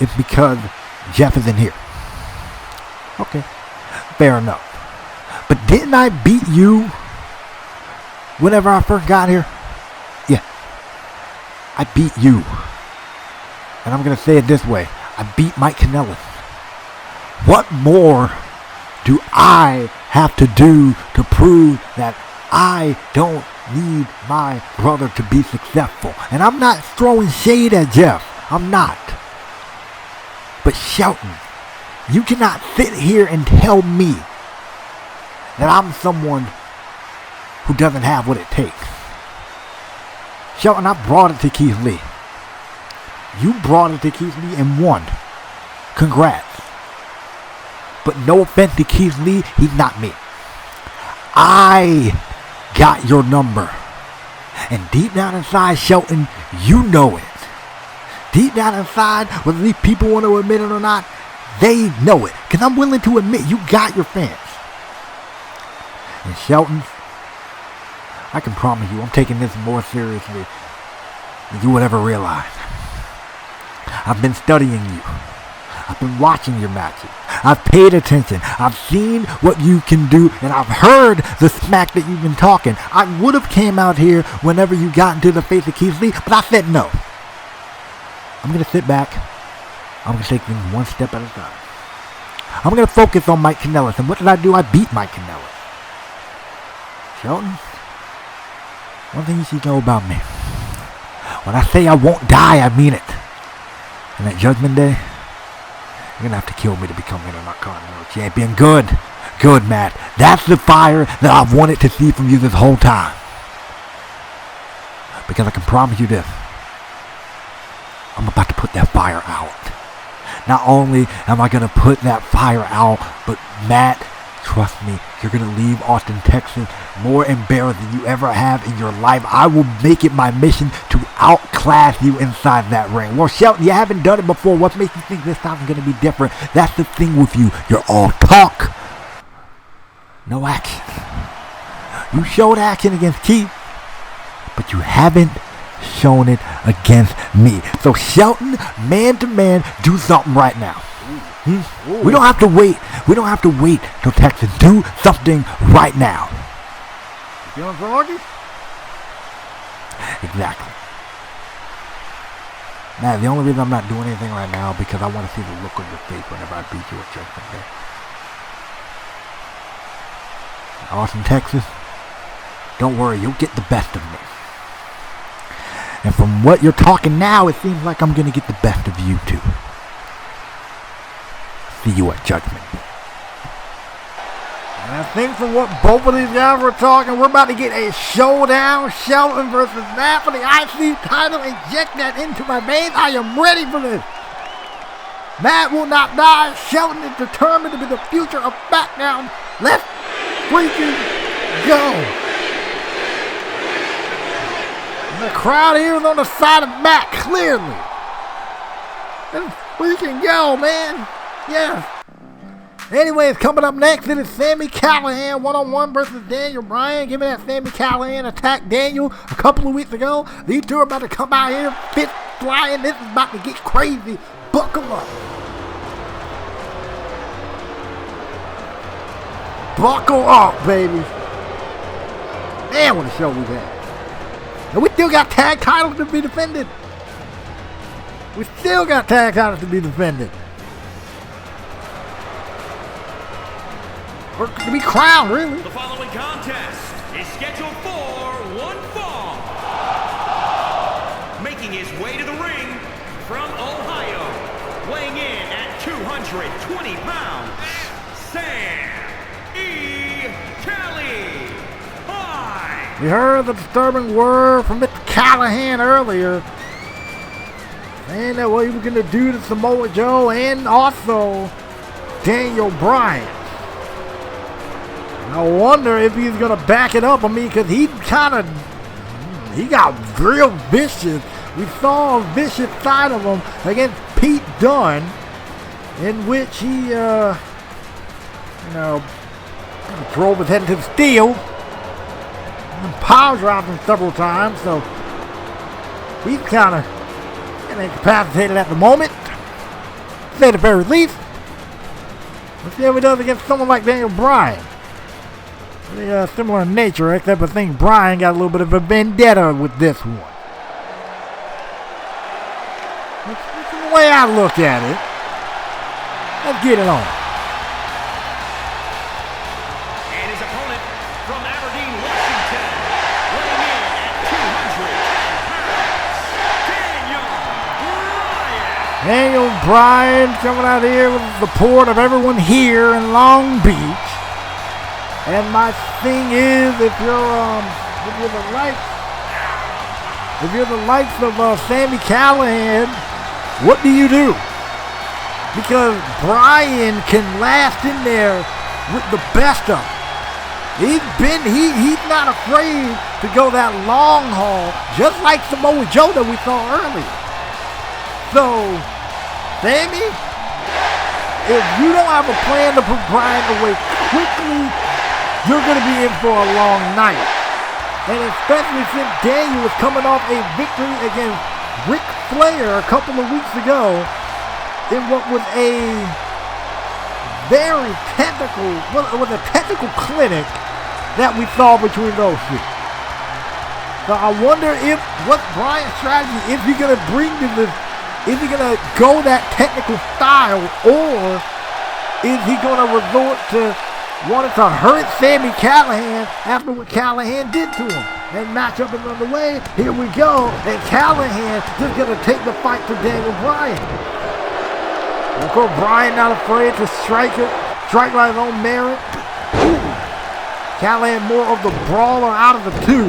is because Jeff isn't here. Okay, fair enough. But didn't I beat you whenever I first got here? Yeah, I beat you. And I'm going to say it this way. I beat Mike Kanellis. What more do I have to do to prove that I don't need my brother to be successful? And I'm not throwing shade at Jeff. I'm not. But Shelton, you cannot sit here and tell me that I'm someone who doesn't have what it takes. Shelton, I brought it to Keith Lee. You brought it to Keith Lee and won. Congrats. But no offense to Keith Lee, he's not me. I got your number. And deep down inside, Shelton, you know it. Deep down inside, whether these people want to admit it or not, they know it. Because I'm willing to admit, you got your fans. And Shelton, I can promise you, I'm taking this more seriously than you would ever realize. I've been studying you. I've been watching your matches. I've paid attention. I've seen what you can do, and I've heard the smack that you've been talking. I would have came out here whenever you got into the face of Keith Lee, but I said no. I'm going to sit back. I'm going to take things one step at a time. I'm going to focus on Mike Kanellis. And what did I do? I beat Mike Kanellis. Shelton, one thing you should know about me. When I say I won't die, I mean it. And at Judgment Day, you're going to have to kill me to become Intercontinental Champion. Good. Good, Matt. That's the fire that I've wanted to see from you this whole time. Because I can promise you this. I'm about to put that fire out. Not only am I going to put that fire out, but Matt, trust me, you're going to leave Austin, Texas more embarrassed than you ever have in your life. I will make it my mission to outclass you inside that ring. Well, Shelton, you haven't done it before. What makes you think this time is going to be different? That's the thing with you. You're all talk, no action. You showed action against Keith, but you haven't shown it against me. So Shelton, man to man, do something right now. Ooh. We don't have to wait. We don't have to wait till Texas. Do something right now. You feeling froggy? Exactly. Man, the only reason I'm not doing anything right now because I want to see the look on your face whenever I beat you at Judgment Day. Austin, Texas, don't worry, you'll get the best of me. And from what you're talking now, it seems like I'm going to get the best of you too. See you at Judgment. And I think from what both of these guys were talking, we're about to get a showdown. Shelton versus Matt for the IC title. Inject that into my veins. I am ready for this. Matt will not die. Shelton is determined to be the future of SmackDown. Let's freaking go. And the crowd here is on the side of Matt, clearly. Let's freaking go, man. Yeah. Anyways, coming up next, it is Sami Callihan one-on-one versus Daniel Bryan. Give me that Sami Callihan attacked Daniel a couple of weeks ago. These two are about to come out here, fist flying. This is about to get crazy. Buckle up. Buckle up, baby. Man, what a show we've had. And we still got tag titles to be defended. We still got tag titles to be defended. Or to be crowned, really. The following contest is scheduled for one fall. Making his way to the ring from Ohio, weighing in at 220 pounds, Sam E. Kelly. Hi. We heard the disturbing word from Mr. Callahan earlier, saying that what he was going to do to Samoa Joe and also Daniel Bryan. I wonder if he's going to back it up. I mean, because he got real vicious. We saw a vicious side of him against Pete Dunne, in which he, drove his head into the steel and power dropped him several times. So he's kind of incapacitated at the moment, to say the very least. Let's see how he does against someone like Daniel Bryan. Similar in nature, except I think Bryan got a little bit of a vendetta with this one. That's the way I look at it. Let's get it on. And his opponent from Aberdeen, Washington, weighing in at 200 pounds, Daniel Bryan. Daniel Bryan coming out here with the support of everyone here in Long Beach. And my thing is, if you're the likes of Sami Callihan, what do you do? Because Bryan can last in there with the best of them. He's not afraid to go that long haul, just like Samoa Joe that we saw earlier. So, Sami, if you don't have a plan to put Bryan away quickly, you're going to be in for a long night. And especially since Daniel was coming off a victory against Ric Flair a couple of weeks ago in what was a very technical clinic that we saw between those two. So I wonder if what Bryan's strategy, is he going to bring to this, is he going to go that technical style, or is he going to resort to wanted to hurt Sami Callihan after what Callihan did to him? And matchup is underway. Here we go. And Callihan just going to take the fight to Daniel Bryan. Of course, Bryan not afraid to strike by his own merit. Ooh. Callihan more of the brawler out of the two.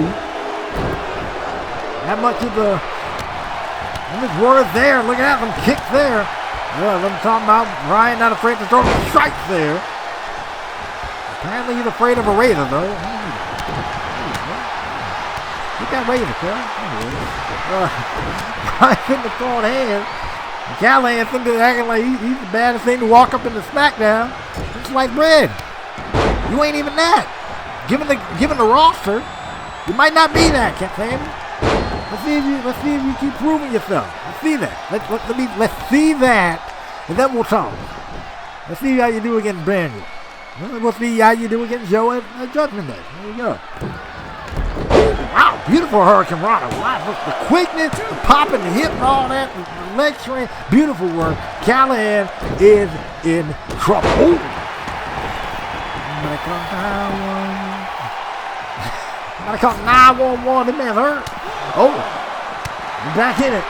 That much of the word there. Look at that, some kicks there. Yeah, I'm talking about Bryan not afraid to throw the strikes there. Apparently he's afraid of a razor, though. Get that razor, Phil. Bryan in the throwing hands. Callihan sitting there acting like he's the baddest thing to walk up into Smackdown. It's like bread. You ain't even that. Given the roster, you might not be that, Sami. Let's see if you keep proving yourself. Let's see that. Let's see that, and then we'll talk. Let's see how you do against Brandon. We'll see how you do against Joe at Judgement Day. There you go. Wow, beautiful Hurricane Rana. Wow, look, the quickness, the popping, the hip, and all that, the leg train. Beautiful work. Callihan is in trouble. Oh. Somebody call 911. This man's hurt. Oh, he's back in it.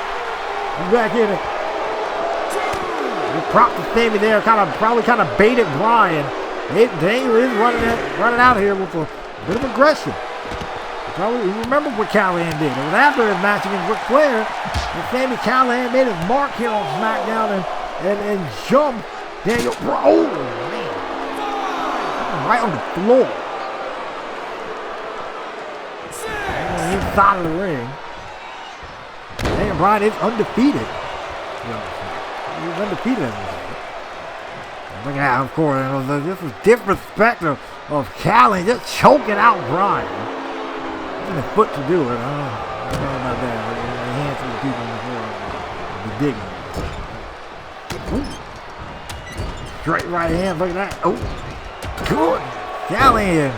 We propped the Sami there, probably baited Bryan. Daniel is running out here with a bit of aggression. You remember what Callihan did. It was after his match against Ric Flair that Sami Callihan made his mark here on SmackDown and jumped Daniel. Oh, man. Right on the floor. Inside of the ring. Daniel Bryan is undefeated. He's undefeated in this. Look at that, of course. This is disrespect of Callihan just choking out Bryan. Using his foot to do it. I don't know about that. The hands of the people on the floor will be digging. Ooh. Straight right hand. Look at that. Oh, good. Callahan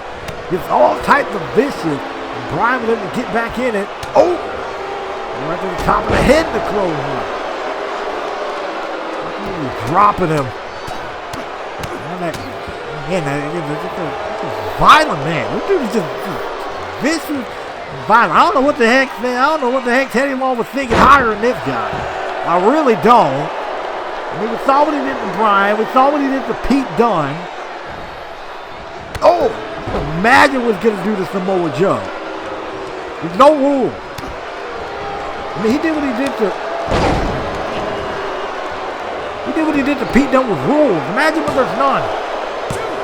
gets all types of vicious. Bryan was able to get back in it. Oh! Right to the top of the head to close him. Dropping him. Again, it's a violent man. This dude is just vicious and violent. I don't know what the heck, man. I don't know what the heck Teddy Long was thinking hiring this guy. I really don't. I mean, we saw what he did to Bryan. We saw what he did to Pete Dunne. Oh! Imagine what's going to do to Samoa Joe. There's no rule. I mean, he did what he did to Pete Dunne with rules. Imagine when there's none.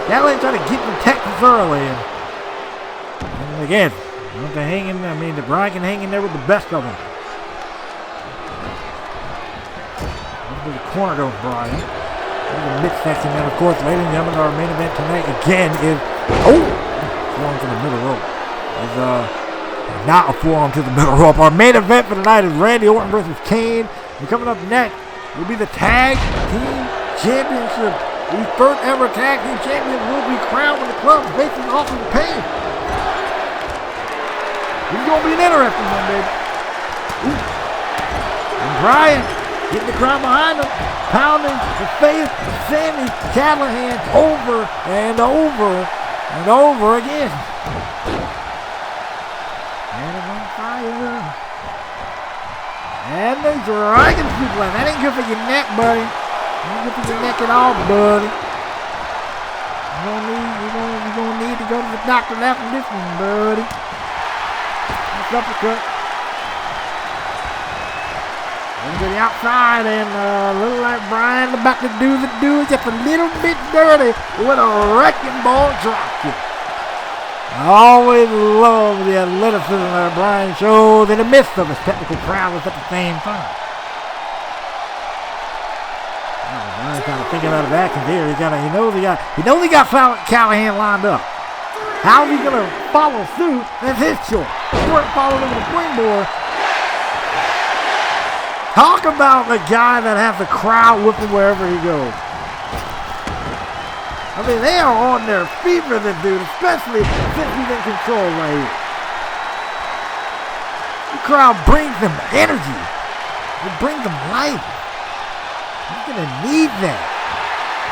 Callahan trying to get in Texas early. And again, the Bryan can hang in there with the best of them. To the corner goes Bryan. In the midsection, and of course, ladies and gentlemen, our main event tonight again is forearm to the middle rope. Not a forearm to the middle rope. Our main event for tonight is Randy Orton versus Kane. And coming up next will be the Tag Team Championship. The first ever Tag Team Champion will be crowned when the club faces off of the Pain. This is going to be an interesting one, baby. And Bryan getting the crowd behind him, pounding the face of Sami Callahan over and over and over again. And it's on fire. And the Dragon Suplex. That ain't good for your neck, buddy. Ain't good for your neck at all, buddy. You're gonna need to go to the doctor after this one, buddy. That's uppercut. To the outside, and look like Bryan about to do just a little bit dirty with a wrecking ball dropkick. I always love the athleticism that Bryan shows in the midst of his technical prowess at the same time. Bryan's kind of thinking out of actions here. He knows he got Callahan lined up. How is he gonna follow suit? That's his choice. Orton followed him with a springboard. Talk about the guy that has the crowd with him wherever he goes. I mean, they are on their feet for this dude, especially since he's in control right here. The crowd brings them energy. It brings them life. He's going to need that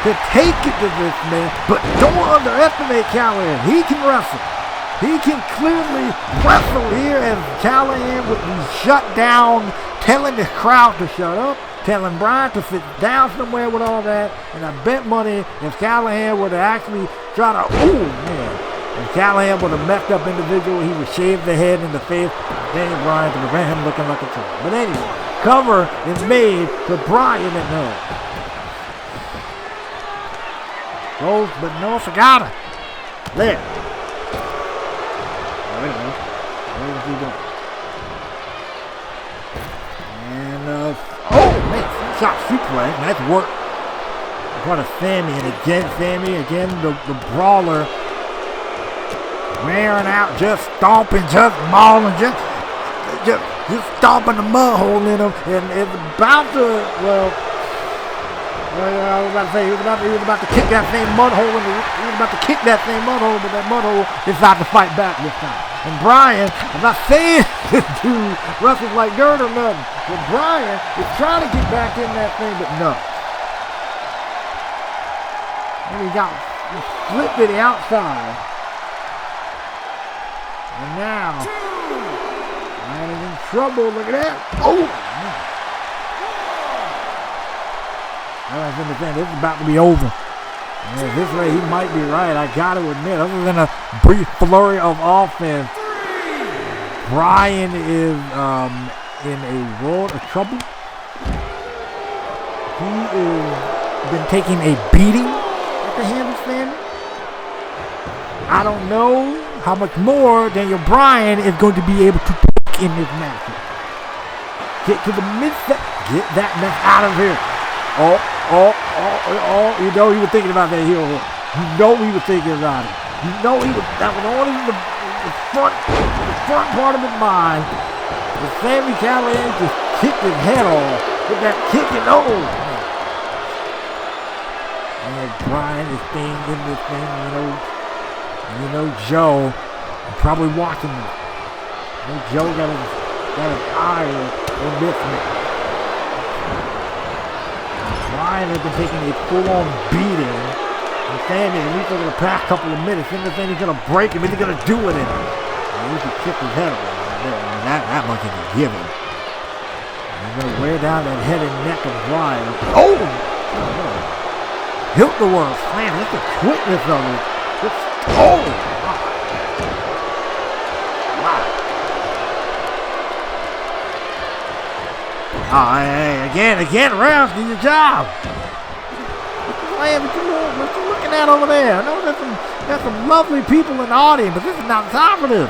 to take it to this man. But don't underestimate Callahan. He can wrestle. He can clearly wrestle here, as Callahan would be shut down, telling the crowd to shut up, telling Bryan to sit down somewhere with all that. And I bet money if Callahan would have actually tried to, if Callahan would have messed up individual, he would shave the head and the face of Daniel Bryan to prevent him looking like a troll. But anyway, cover is made to Bryan at no. Close, but no cigar. There. Wait a minute. Where is he going? Shot suplex, nice work in front of Sami, and again the brawler wearing out, just stomping, just mauling, just stomping the mud hole in him, and it's about to, I was about to say, he was about to kick that same mud hole, but that mud hole decided to fight back this time. And Bryan, I'm not saying this dude wrestles like dirt or nothing, but Bryan is trying to get back in that thing, but no. And he flipped to the outside. And now, Bryan is in trouble. Look at that. Oh, man. This is about to be over. Yeah, this way he might be right. I got to admit, other than a brief flurry of offense, Bryan is in a world of trouble. He has been taking a beating at the hands of Sami. I don't know how much more Daniel Bryan is going to be able to take in this match. Get to the midsection. Get that mess out of here. You know he was thinking about that heel hook. You know he was thinking about it. You know that was only the front part of his mind. The Sami Callahan just kicked his head off with that kicking over. And Bryan is staying in this thing, You know Joe, you're probably watching this. You know Joe got his eye on this one. Bryan has been taking a full-on beating. And Sammy, at least over the past couple of minutes, then he's going to break him. He's going to do it in him. At least he kicked his head away right there. I mean, that much is a given. He's going to wear down that head and neck of Bryan. Oh! Hilt the world slam. That's the quickness of it. Oh! Wow. Oh, hey, again, Ralph, do your job. Man, what you looking at over there? I know there's some lovely people in the audience, but this is not time for this.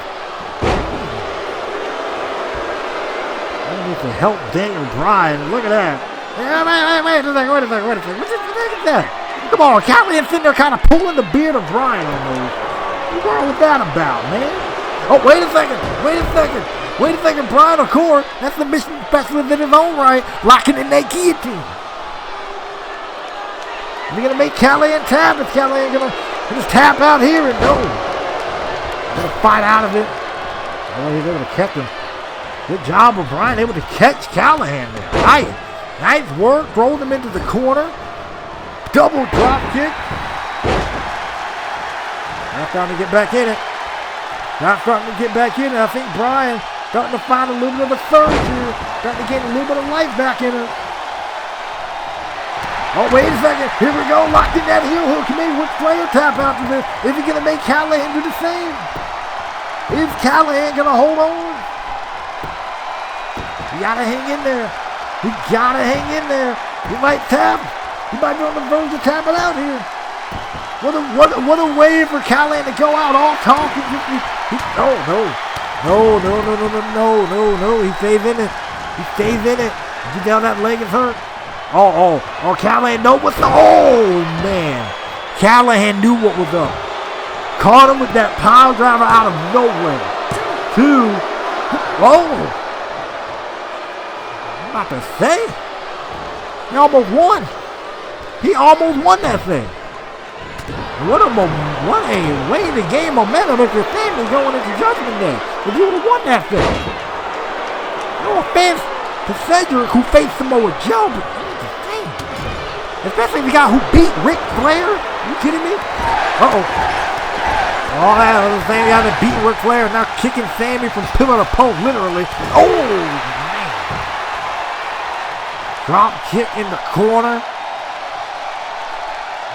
I need to help Daniel Bryan. Look at that. Wait a second. What is that? Come on, Callahan's sitting there kind of pulling the beard of Bryan almost. What's wrong with that about, man? Oh, wait a second. Bryan, of course, that's the mission specialist in his own right, locking in that guillotine. Is he going to make Callahan tap? Is Callahan going to just tap out here and no? Going to fight out of it. Oh, he's able to catch him. Good job of Bryan, able to catch Callahan there. Nice work. Rolled him into the corner. Double drop kick. Now starting to get back in it. I think Bryan starting to find a little bit of a surge here. Starting to get a little bit of life back in it. Oh, wait a second. Here we go. Locked in that heel hook. Maybe which player tap after this? Is he going to make Callahan do the same? Is Callahan going to hold on? You got to hang in there. He might tap. He might be on the verge of tapping out here. What a way for Callahan to go out all talking. No. He stays in it. Get down, that leg is hurt. Oh, Callahan know what's up. Oh, man. Callahan knew what was up. Caught him with that pile driver out of nowhere. 2. Oh. I'm about to say. He almost won. that thing. What a way to gain momentum if your family going into Judgment Day. If you would have won that thing. No offense to Cedric, who faced Samoa Joe, but especially the guy who beat Ric Flair. Are you kidding me? Uh-oh. Oh, that was the same guy that beat Ric Flair, now kicking Sammy from pillar to post, literally. Oh, man. Drop kick in the corner.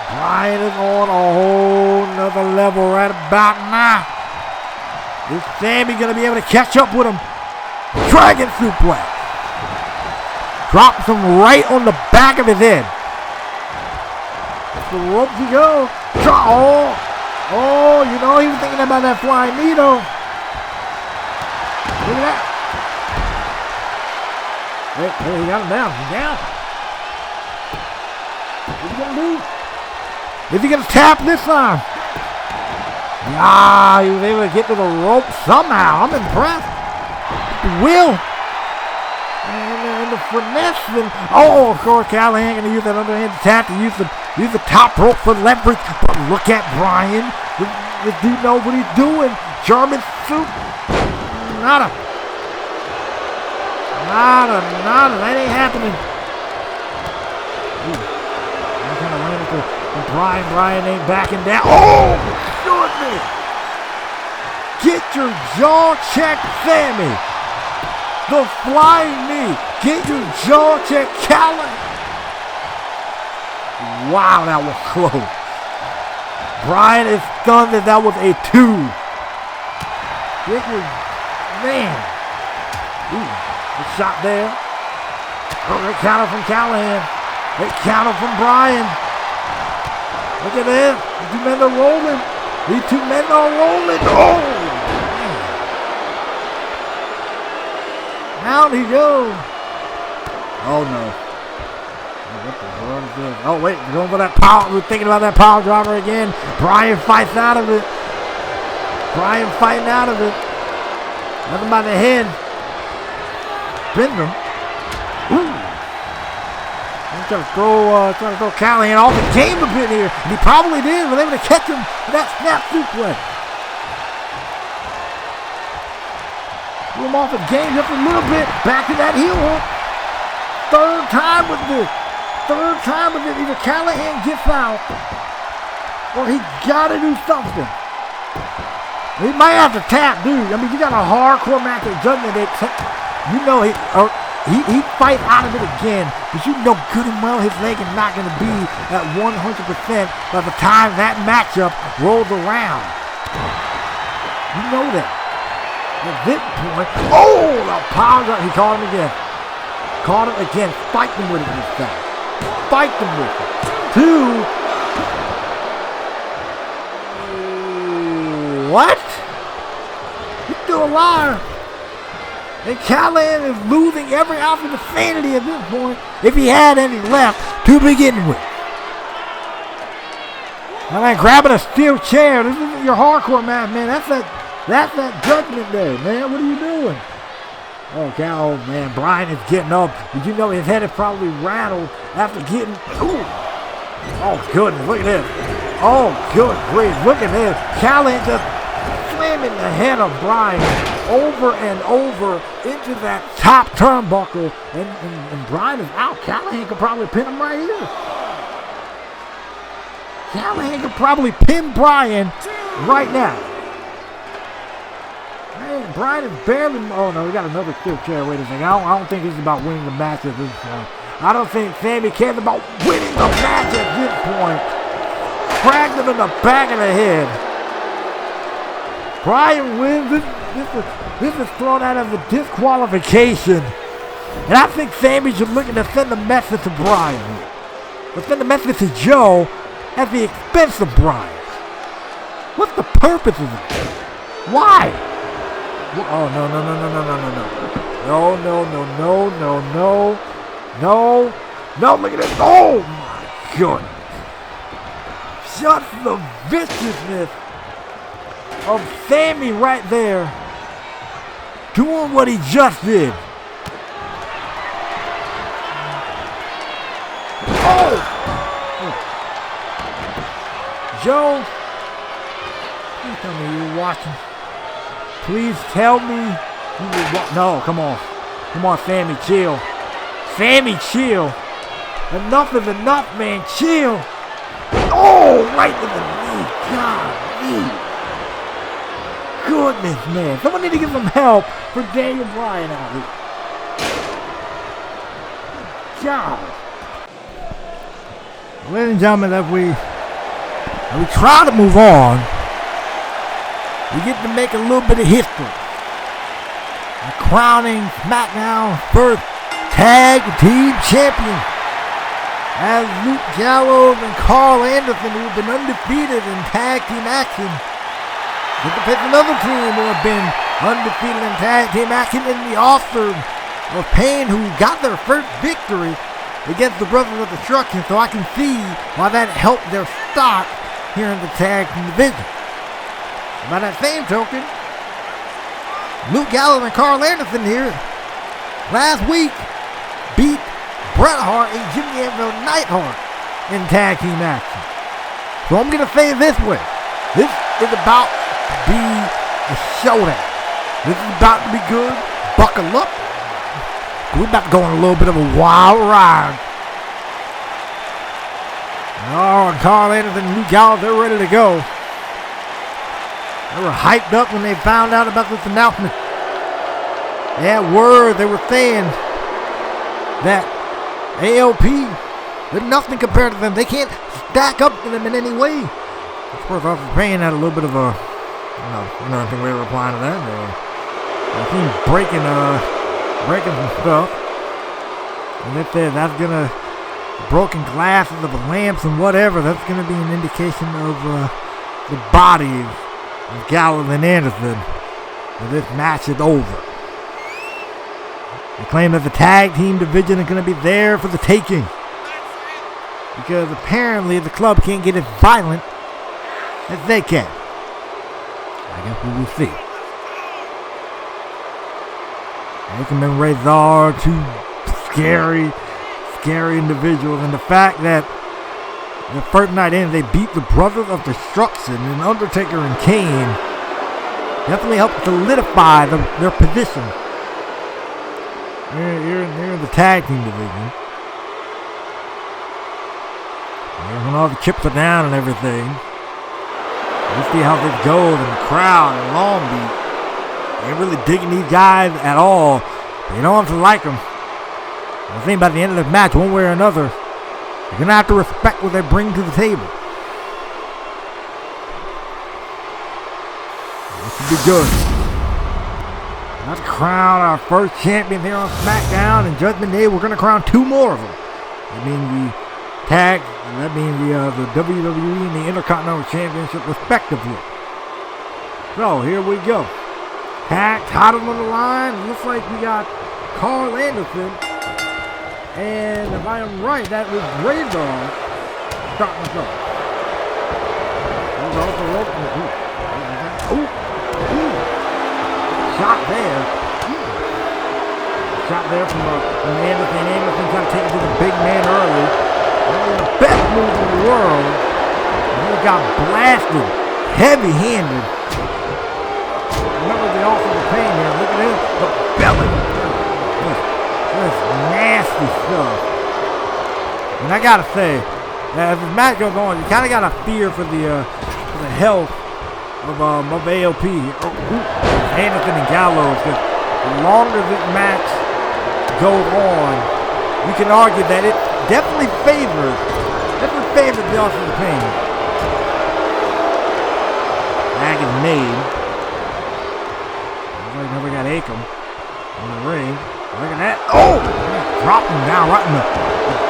Bryan is on a whole nother level right about now. Is Sammy going to be able to catch up with him? Dragon suplex. Drops him right on the back of his head. The ropes he goes. Oh, you know, he was thinking about that flying knee though. Look at that. Hey, he got him down. He's down. What's he gonna do? Is he gonna tap this time? Ah, he was able to get to the rope somehow. I'm impressed. The will. And the finesse. And, oh, of course, Callahan gonna use that underhand tap to use the top rope for leverage. But look at Bryan. The dude knows what he's doing. German soup. Nada. That ain't happening. I'm kind of running into Bryan ain't backing down. Oh, goodness. Get your jaw checked, Sammy. The flying knee. Get your jaw checked, Callahan. Wow, that was close. Bryan is stunned that was a 2. Get your man. Ooh, good shot there. Oh, they counter from Callahan. They counter from Bryan. Look at this. These 2 men are rolling. Oh, man. Down he goes. Oh, no. What the world is this? Oh, wait. We're going for that power. We're thinking about that power driver again. Bryan fights out of it. Nothing by the head. Bend him. Ooh. I'm trying to throw Callahan off the game a bit here. And he probably did. Was able to catch him with that snap suplex. Threw him off his game just a little bit. Back to that heel hook. Third time with this. Either Callahan gets out or he got to do something. He might have to tap, dude. I mean, you got a hardcore match at Judgement. You know he fight out of it again, but you know good and well his leg is not going to be at 100% by the time that matchup rolls around. You know that. At this point, the power drop. He caught him again. Spiked him with it this time. Spiked him with it. 2. What? He's still alive. And Callahan is losing every ounce of sanity at this point, if he had any left to begin with. I mean, grabbing a steel chair. This isn't your hardcore match, man. That's that Judgment Day, man. What are you doing? Oh, man, Brian is getting up. Did you know his head is probably rattled after getting... Ooh. Oh, goodness, look at this. Oh, good grief, look at this. Callahan just slamming the head of Brian over and over into that top turnbuckle. And Brian is out. Callahan could probably pin him right here. Callahan could probably pin Brian right now. Man, Brian is barely... Oh, no, we got another steel chair. Wait a second. I don't think this is about winning the match at this point. I don't think Sammy cares about winning the match at this point. Cracked him in the back of the head. Brian wins. This is thrown out as a disqualification. And I think Sammy should look to send a message to Brian. Or send a message to Joe at the expense of Brian. What's the purpose of it? Why? Oh, no. No, look at this. Oh, my goodness. Just the viciousness of Sammy right there doing what he just did. Oh! Joe, please tell me you were watching. Please tell me you were watching. No, come on. Come on, Sammy, chill. Sammy, chill. Enough is enough, man. Chill. Oh, right to the knee. God, goodness, man. Someone need to get some help for Daniel Bryan out here. God. Ladies and gentlemen, as we try to move on, we get to make a little bit of history. The crowning Smackdown first tag team champion. As Luke Gallows and Carl Anderson, who have been undefeated in tag team action, get to pick another team who have been undefeated in tag team action in the Authors of Pain, who got their first victory against the Brothers of Destruction. So I can see why that helped their stock here in the tag team division. By that same token, Luke Gallows and Carl Anderson here last week beat Bret Hart and Jimmy Anvil Neidhart in tag team action. So I'm going to say it this way. This is about to be a showdown. This is about to be good. Buckle up. We're about to go on a little bit of a wild ride. Oh, and Carl Anderson and Luke Gallows, they're ready to go. They were hyped up when they found out about this announcement. They had word, they were saying that ALP, they're nothing compared to them. They can't stack up to them in any way. Of course, I was paying that a little bit of a, nothing way of replying to that. They seem breaking some stuff. And they said that's gonna, broken glasses of lamps and whatever, that's gonna be an indication of the bodies of Gallows and Anderson. And this match is over. They claim that the tag team division is going to be there for the taking. Because apparently the club can't get as violent as they can. I guess we will see. Making them Razor, two scary individuals. And the fact that the first night in, they beat the Brothers of Destruction and Undertaker and Kane. Definitely helped solidify their position. They're in the tag team division. And when all the chips are down and everything, we'll see how this goes in the crowd in Long Beach. They ain't really digging these guys at all. They don't have to like them. I think by the end of the match, one way or another, you're going to have to respect what they bring to the table. This should be good. Let's crown our first champion here on Smackdown. And Judgment Day, we're going to crown 2 more of them. That means the tag, and that means the WWE and the Intercontinental Championship respectively. So here we go. Tag title on the line. Looks like we got Carl Anderson. And if I am right, that was Razor starting us off. There's also shot there. Shot there from Anderson. Anderson trying to take it to the big man early. One of the best moves in the world. And he got blasted, heavy-handed. Remember the offensive pain here. Look at this. The belly. That's nasty stuff. And I gotta say, as this match goes on, you kind of gotta fear for the health of AOP. Anderson and Gallows. Because the longer this match goes on, you can argue that it definitely favors the offensive pain. Tag is made. Never got Akam in the ring. Look at that. Oh! Dropped him down right in the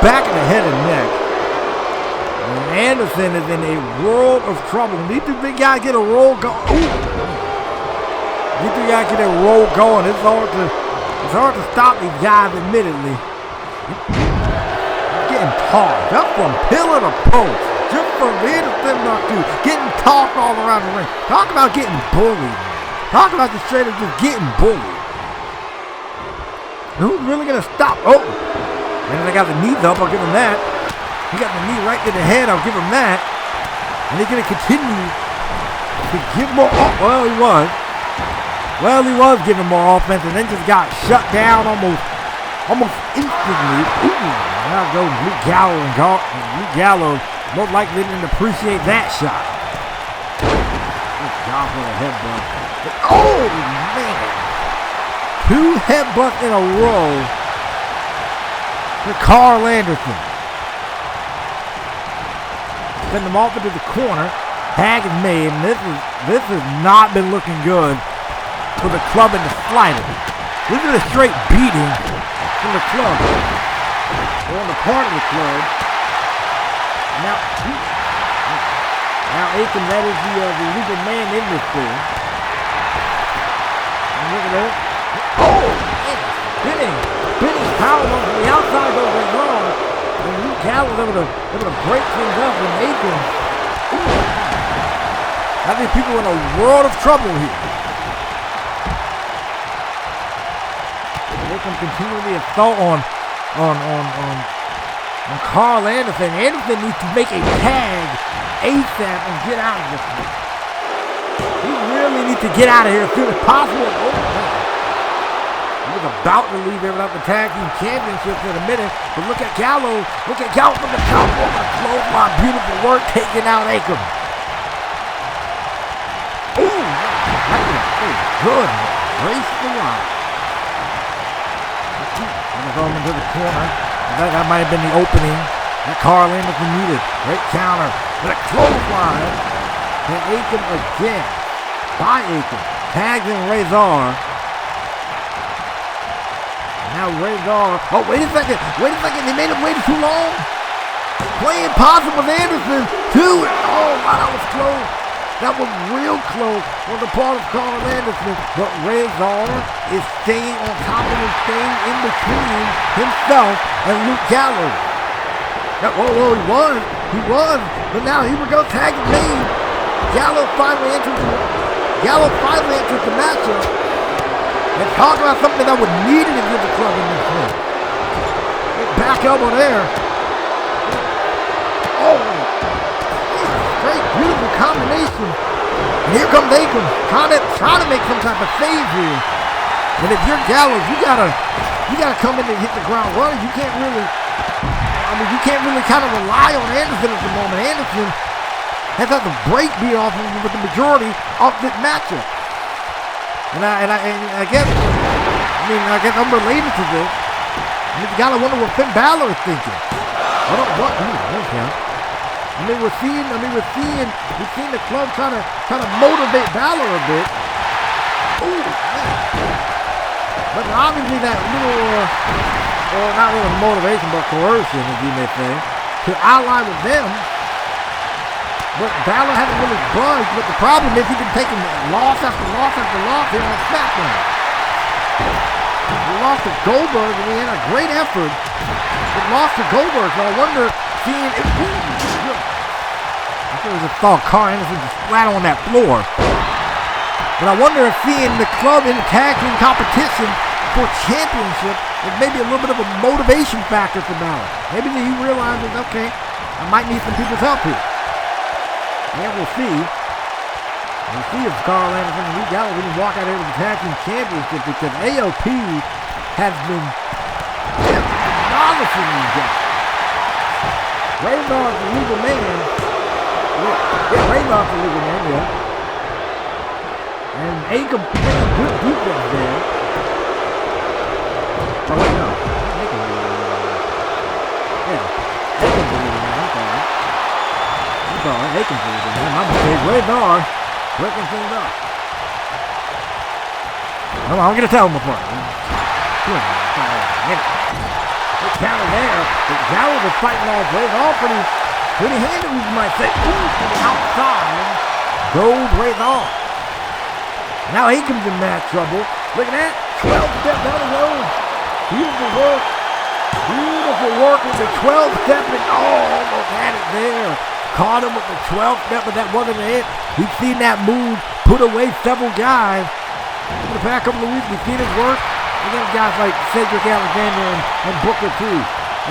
back of the head and neck. And Anderson is in a world of trouble. These two big guys get a roll going. These two guys get a roll going. It's hard to stop these guys, admittedly. Getting tossed up from pillar to post. Just from Anderson to getting tossed all around the ring. Talk about getting bullied. Talk about the straight up just getting bullied. Who's really going to stop? Oh! And they got the knees up, I'll give him that. He got the knee right to the head, I'll give him that. And they're going to continue to give more. Oh, well, he was. Well, he was giving more offense and then just got shut down almost instantly. Ooh, now goes Luke Gallows. Luke Gallows most likely didn't appreciate that shot. Good job for the headbutt. Oh, man. 2 headbutts in a row for Carl Anderson. Send him off into the corner. Tag is made, and this has not been looking good for the club in the slightest. This is a straight beating from the club. Or on the part of the club. Now Akam, that is the legal man in this thing. And look at that. Oh! Spinning power on the outside goes the arm. And Luke Gallows able to break things up and Akam. I think people are in a world of trouble here. Akam continuing the assault on Carl Anderson. Anderson needs to make a tag ASAP and get out of this thing. He really needs to get out of here as soon as possible. Oh, man. He was about to leave there without the tag team championships in a minute. But look at Gallows. Look at Gallows from the top over the clothesline. Beautiful work taking out Akam. Ooh, that was good. Race the line. And throw him into the corner. That might have been the opening that Carl Anderson needed. Great counter. With a clothesline. And Akam again. By Akam. Tags in Razor. Now Razor. Oh, wait a second. They made him wait too long. Playing possum with Anderson. 2. Oh, wow, that was close. That was real close on the part of Carl Anderson. But Razor is staying on top of him, staying in between himself and Luke Gallows. Whoa, he was. But now here we go, tag is made. Gallows finally enters the matchup. And talk about something that was needed against the club in this one. Back elbow there. Oh, great, beautiful combination And here comes Akam trying to make some type of save here. And if you're Gallows, you gotta come in and hit the ground running. You can't really kind of rely on Anderson at the moment. Anderson has had the break beat off him with the majority of this matchup. And I guess I'm related to this. You gotta wonder what Finn Balor is thinking. I don't what? We're seeing the club trying to motivate Balor a bit. Ooh, man. But obviously that little, or not really motivation, but coercion, as you may say, to ally with them. But Balor hasn't really budged. But the problem is he's been taking loss after loss after loss here on Smackdown. He lost to Goldberg, and he had a great effort. But lost to Goldberg, so I wonder, seeing if I saw Carl Anderson just flat on that floor. But I wonder if seeing the club in tag team competition for championship is maybe a little bit of a motivation factor for Balor. Maybe he realizes, okay, I might need some people's help here. Yeah, we'll see. We'll see if Carl Anderson and Luke Gallows can walk out here with the tag team championship, because AOP has been demolishing these guys. Ravenar's the legal man. Yeah, Ravenar's the legal man, yeah. And Akam playing good defense there. Oh, wait, no. Yeah, Akam's the legal man, I'm sorry. Akam's the legal man, my mistake. Ravenar breaking things up. Come on, I'm gonna tell him apart. It's down there. The Gallows are fighting all plays, all pretty handily, you might say. Ooh, from the outside goes right off. Now Akam's in mad trouble. Look at that. 12 step down the road. Beautiful work. Beautiful work with the 12 step, and almost had it there. Caught him with the 12 step, but that wasn't it. We've seen that move put away several guys. For the past couple of weeks, we've seen it work against guys like Cedric Alexander and Booker too.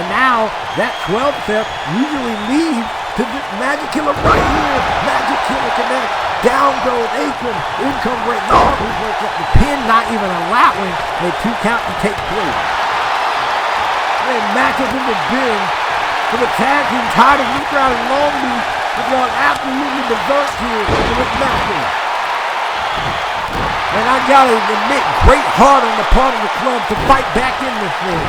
And now that 12 step usually leads to this Magic Killer right here. Magic Killer connect. Down goes Akam. In comes Ray Long, who breaks up the pin, not even allowing a 2 count to take place. And matches in the bin for the tag team title. Luke Crowd and Long Beach have gone absolutely berserk here in this matchup. And I gotta admit, great heart on the part of the club to fight back in this thing.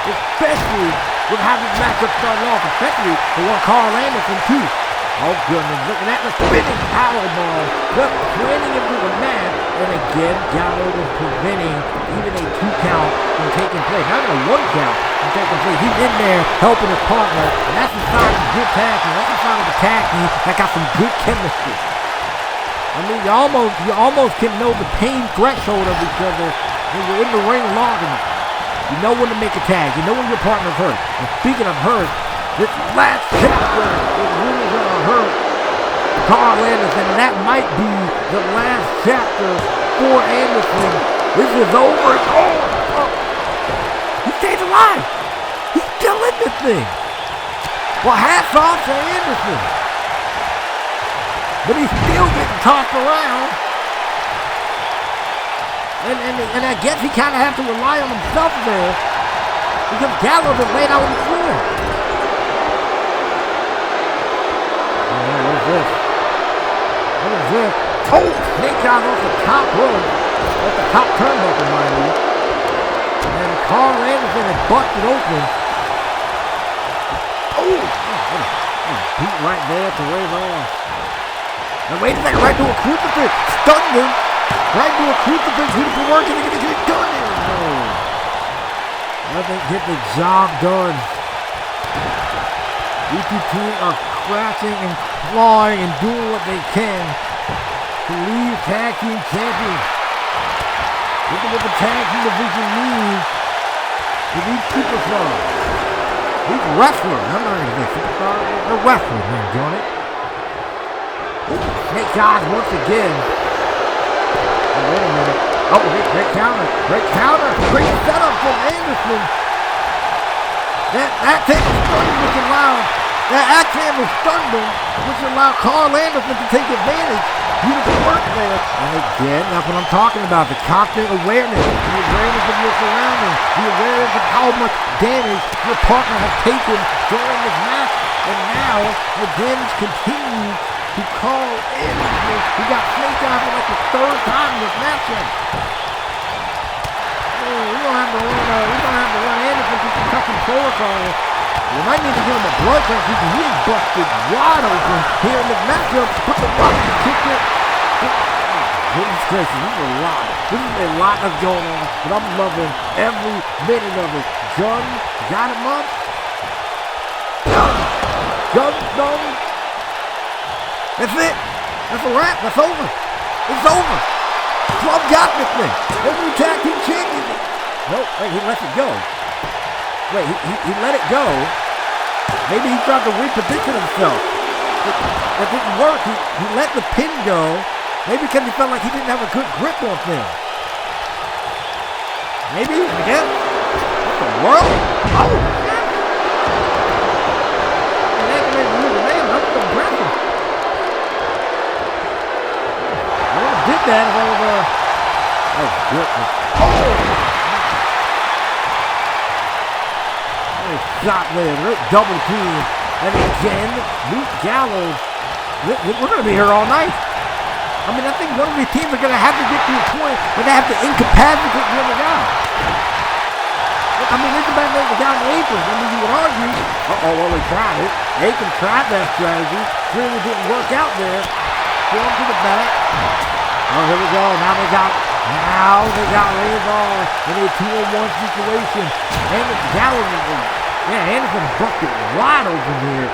Especially with how this matchup started off, especially for one Carl Anderson too. Oh goodness, looking at the spinning powerball, just planting into the mat, and again, Gallows is preventing even a 2 count from taking place. Not even a 1 count from taking place. He's in there helping his partner, and that's a sign of good tag team. That's a sign of a tag team that got some good chemistry. I mean, you almost can know the pain threshold of each other when you're in the ring long enough. You know when to make a tag. You know when your partner's hurt. And speaking of hurt, this last chapter is really going to hurt Carl Anderson, and that might be the last chapter for Anderson. This is over. Oh. He stays alive. He's still in this thing. Well, hats off to Anderson. But he's still getting tossed around. And I guess he kind of has to rely on himself there, because Gallows is laid out on the floor. What is this? What is this? Oh, snake out off the top rope. Off the top turnbuckle, mind you. And Carl Anderson is busted open. Oh, what a beat right there to Ray Long. Now wait a second, right to a crucifix. Stunned him. Right to a crucifix. Beautiful work, and he's going to get it done. Doesn't get the job done. EPT are crashing and clawing and doing what they can to leave tag team champions. Look at what the tag team division needs to these superstars. These wrestlers. I'm not going to say superstars. They're wrestlers, man, doing it. Snake eyes once again. Oh, wait a minute. Oh, great counter. Great counter. Great setup from Anderson. That takes a 30 looking loud. That axe handle stunned him, which allowed Carl Anderson to take advantage. Beautiful work there. And again, that's what I'm talking about. The constant awareness. The awareness of your surroundings. The awareness of how much damage your partner has taken during this match. And now, the damage continues to Carl Anderson. He got snake eyes for like the third time in this matchup. Oh, we're going to have to run Anderson through some custom protocol. We might need to give him a blood pressure because he is busted wide open here in the matchup. Put the rock and kick it. Goodness gracious, this is a lot. This is a lot that's going on, but I'm loving every minute of it. Gun, got him up. Gun, done. That's it. That's a wrap. That's over. It's over. Club got this thing. They're new tag team champions. Nope, wait, he lets it go. Wait, he let it go. Maybe he tried to reposition himself. It didn't work. He let the pin go. Maybe because he felt like he didn't have a good grip on things. Maybe, again. What the world? Oh, shit. That's so impressive. I would have did that if I was, oh, goodness. Oh! Shot there, double team, and again, Luke Gallows. We're going to be here all night. I mean, I think one of these teams are going to have to get to a point where they have to incapacitate the other guy. I mean, incapacitate the guy in the apron. I mean, you would argue, well, he tried it. Aiken tried that strategy. Clearly didn't work out there. Throw him to the back. Oh, here we go. Now they got Razor in a 2-on-1 situation. And it's Gallows. Yeah, Anderson bucked it wide open here.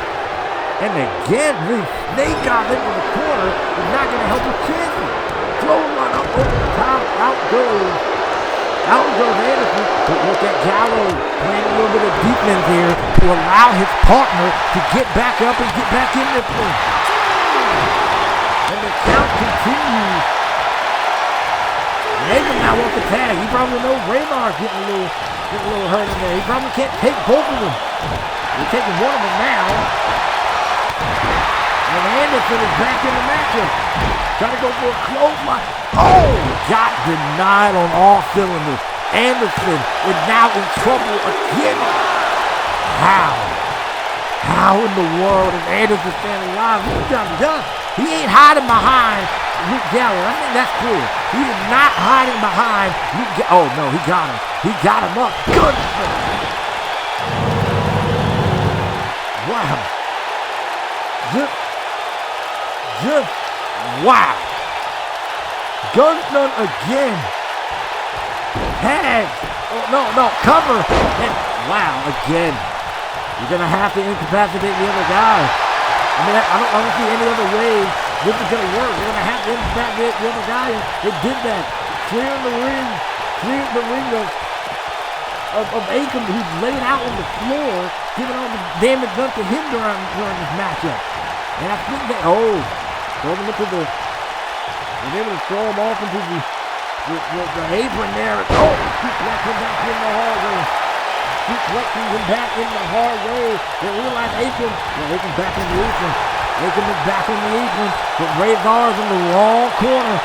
And again, the snake eyes into the corner is not going to help his chances. Throw one up over the top. Out goes Anderson. But look at Gallows playing a little bit of defense here to allow his partner to get back up and get back in this thing. And the count continues. Nathan now wants the tag. He probably knows Razor's getting a little hurt in there. He probably can't take both of them. He's taking one of them now. And Anderson is back in the matchup. Trying to go for a clothesline. Oh! Got denied on all cylinders. Anderson is now in trouble again. How in the world is Anderson staying alive? He's done. He ain't hiding behind Luke Gallows. I think that's clear. He is not hiding behind Luke Gallows. Oh, no, he got him. He got him up. Good. Wow. Just wow. Gunstun again. Tag. Oh, no, cover. And wow, again. You're going to have to incapacitate the other guy. I mean, I don't see any other way this is going to work. You're going to have to incapacitate the other guy. They did that. Clearing the ring of Aiken, who's laid out on the floor, giving all the damage done to him during this matchup. And I think they, throw them into they're able to throw him off into the apron there. Suplexing back in the hallway. Suplexing him back in the hallway. They realize Aiken's back in the apron. Aiken is back in the apron, but Razor's in the wrong corner.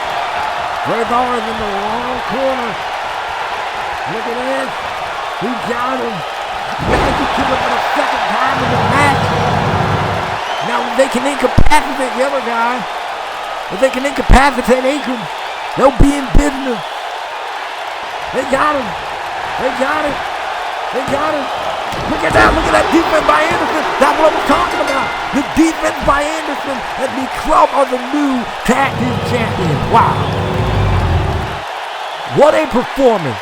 Look at this. He got him. Now he can kill him for the second time in the match. Now they can incapacitate the other guy. If they can incapacitate Aiken, they'll be in business. They got him. Look at that defense by Anderson. That's what I was talking about. The defense by Anderson and the club are the new tag team champions. Wow. What a performance.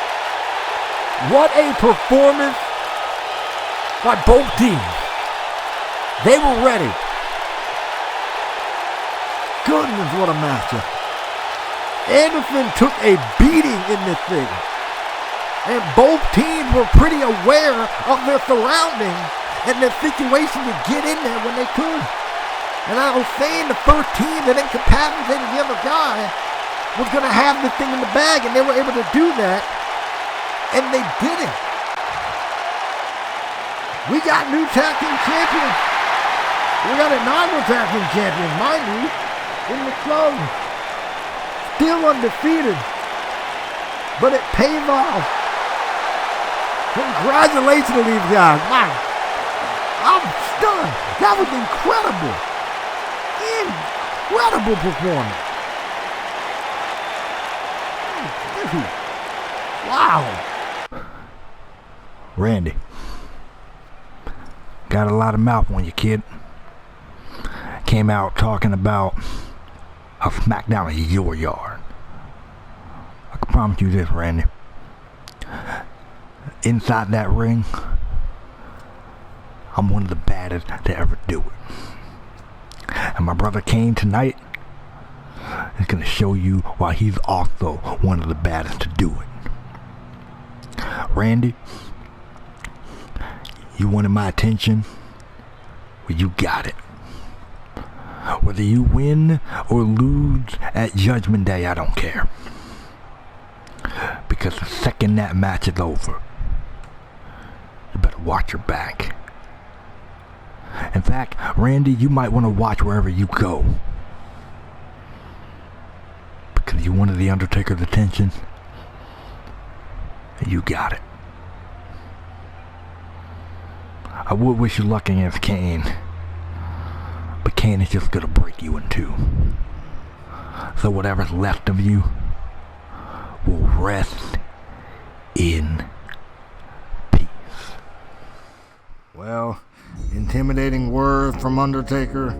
By both teams. They were ready. Goodness, what a matchup. Anderson took a beating in this thing. And both teams were pretty aware of their surroundings and their situation to get in there when they could. And I was saying the first team that incapacitated the other guy was going to have this thing in the bag, and they were able to do that. And they did it. We got new tag team champions. We got a non tag team champion, mind you, in the club. Still undefeated. But it pays off. Congratulations to these guys. Wow. I'm stunned. That was incredible. Incredible performance. Wow. Randy, got a lot of mouth on you, kid. Came out talking about a Smackdown in your yard. I can promise you this, Randy. Inside that ring, I'm one of the baddest to ever do it. And my brother Kane tonight is going to show you why he's also one of the baddest to do it. Randy, you wanted my attention? Well, you got it. Whether you win or lose at Judgment Day, I don't care. Because the second that match is over, you better watch your back. In fact, Randy, you might want to watch wherever you go. Because you wanted the Undertaker's attention, you got it. I would wish you luck against Kane, but Kane is just gonna break you in two. So whatever's left of you will rest in peace. Well, intimidating words from Undertaker.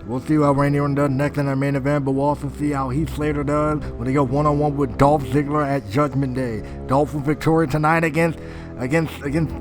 We'll see how Randy Orton does next in our main event, but we'll also see how Heath Slater does when they go one-on-one with Dolph Ziggler at Judgment Day. Dolph with victory tonight against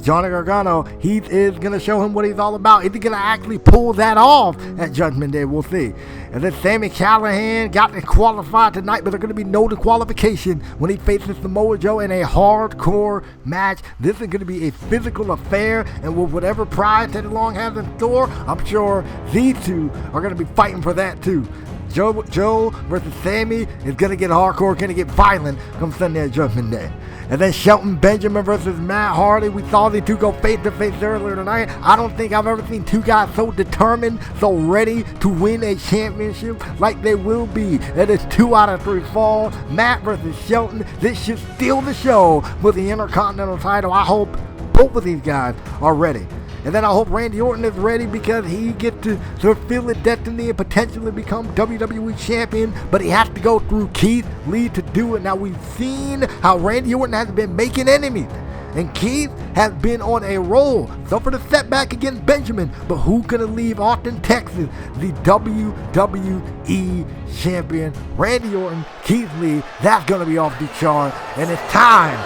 Johnny Gargano. Heath is going to show him what he's all about. Is he going to actually pull that off at Judgment Day? We'll see. And then Sami Callihan got qualified tonight, but there's going to be no disqualification when he faces Samoa Joe in a hardcore match. This is going to be a physical affair, and with whatever prize Teddy Long has in store, I'm sure these two are going to be fighting for that too. Joe versus Sami is going to get hardcore, going to get violent come Sunday at Judgment Day. And then Shelton Benjamin versus Matt Hardy. We saw these two go face to face earlier tonight. I don't think I've ever seen two guys so determined, so ready to win a championship like they will be. It is 2 out of 3 falls. Matt versus Shelton. This should steal the show with the Intercontinental title. I hope both of these guys are ready. And then I hope Randy Orton is ready because he gets to fulfill his destiny and potentially become WWE champion. But he has to go through Keith Lee to do it. Now we've seen how Randy Orton has been making enemies. And Keith has been on a roll. Suffered a setback against Benjamin. But who's going to leave Austin, Texas, the WWE champion? Randy Orton, Keith Lee. That's going to be off the chart. And it's time.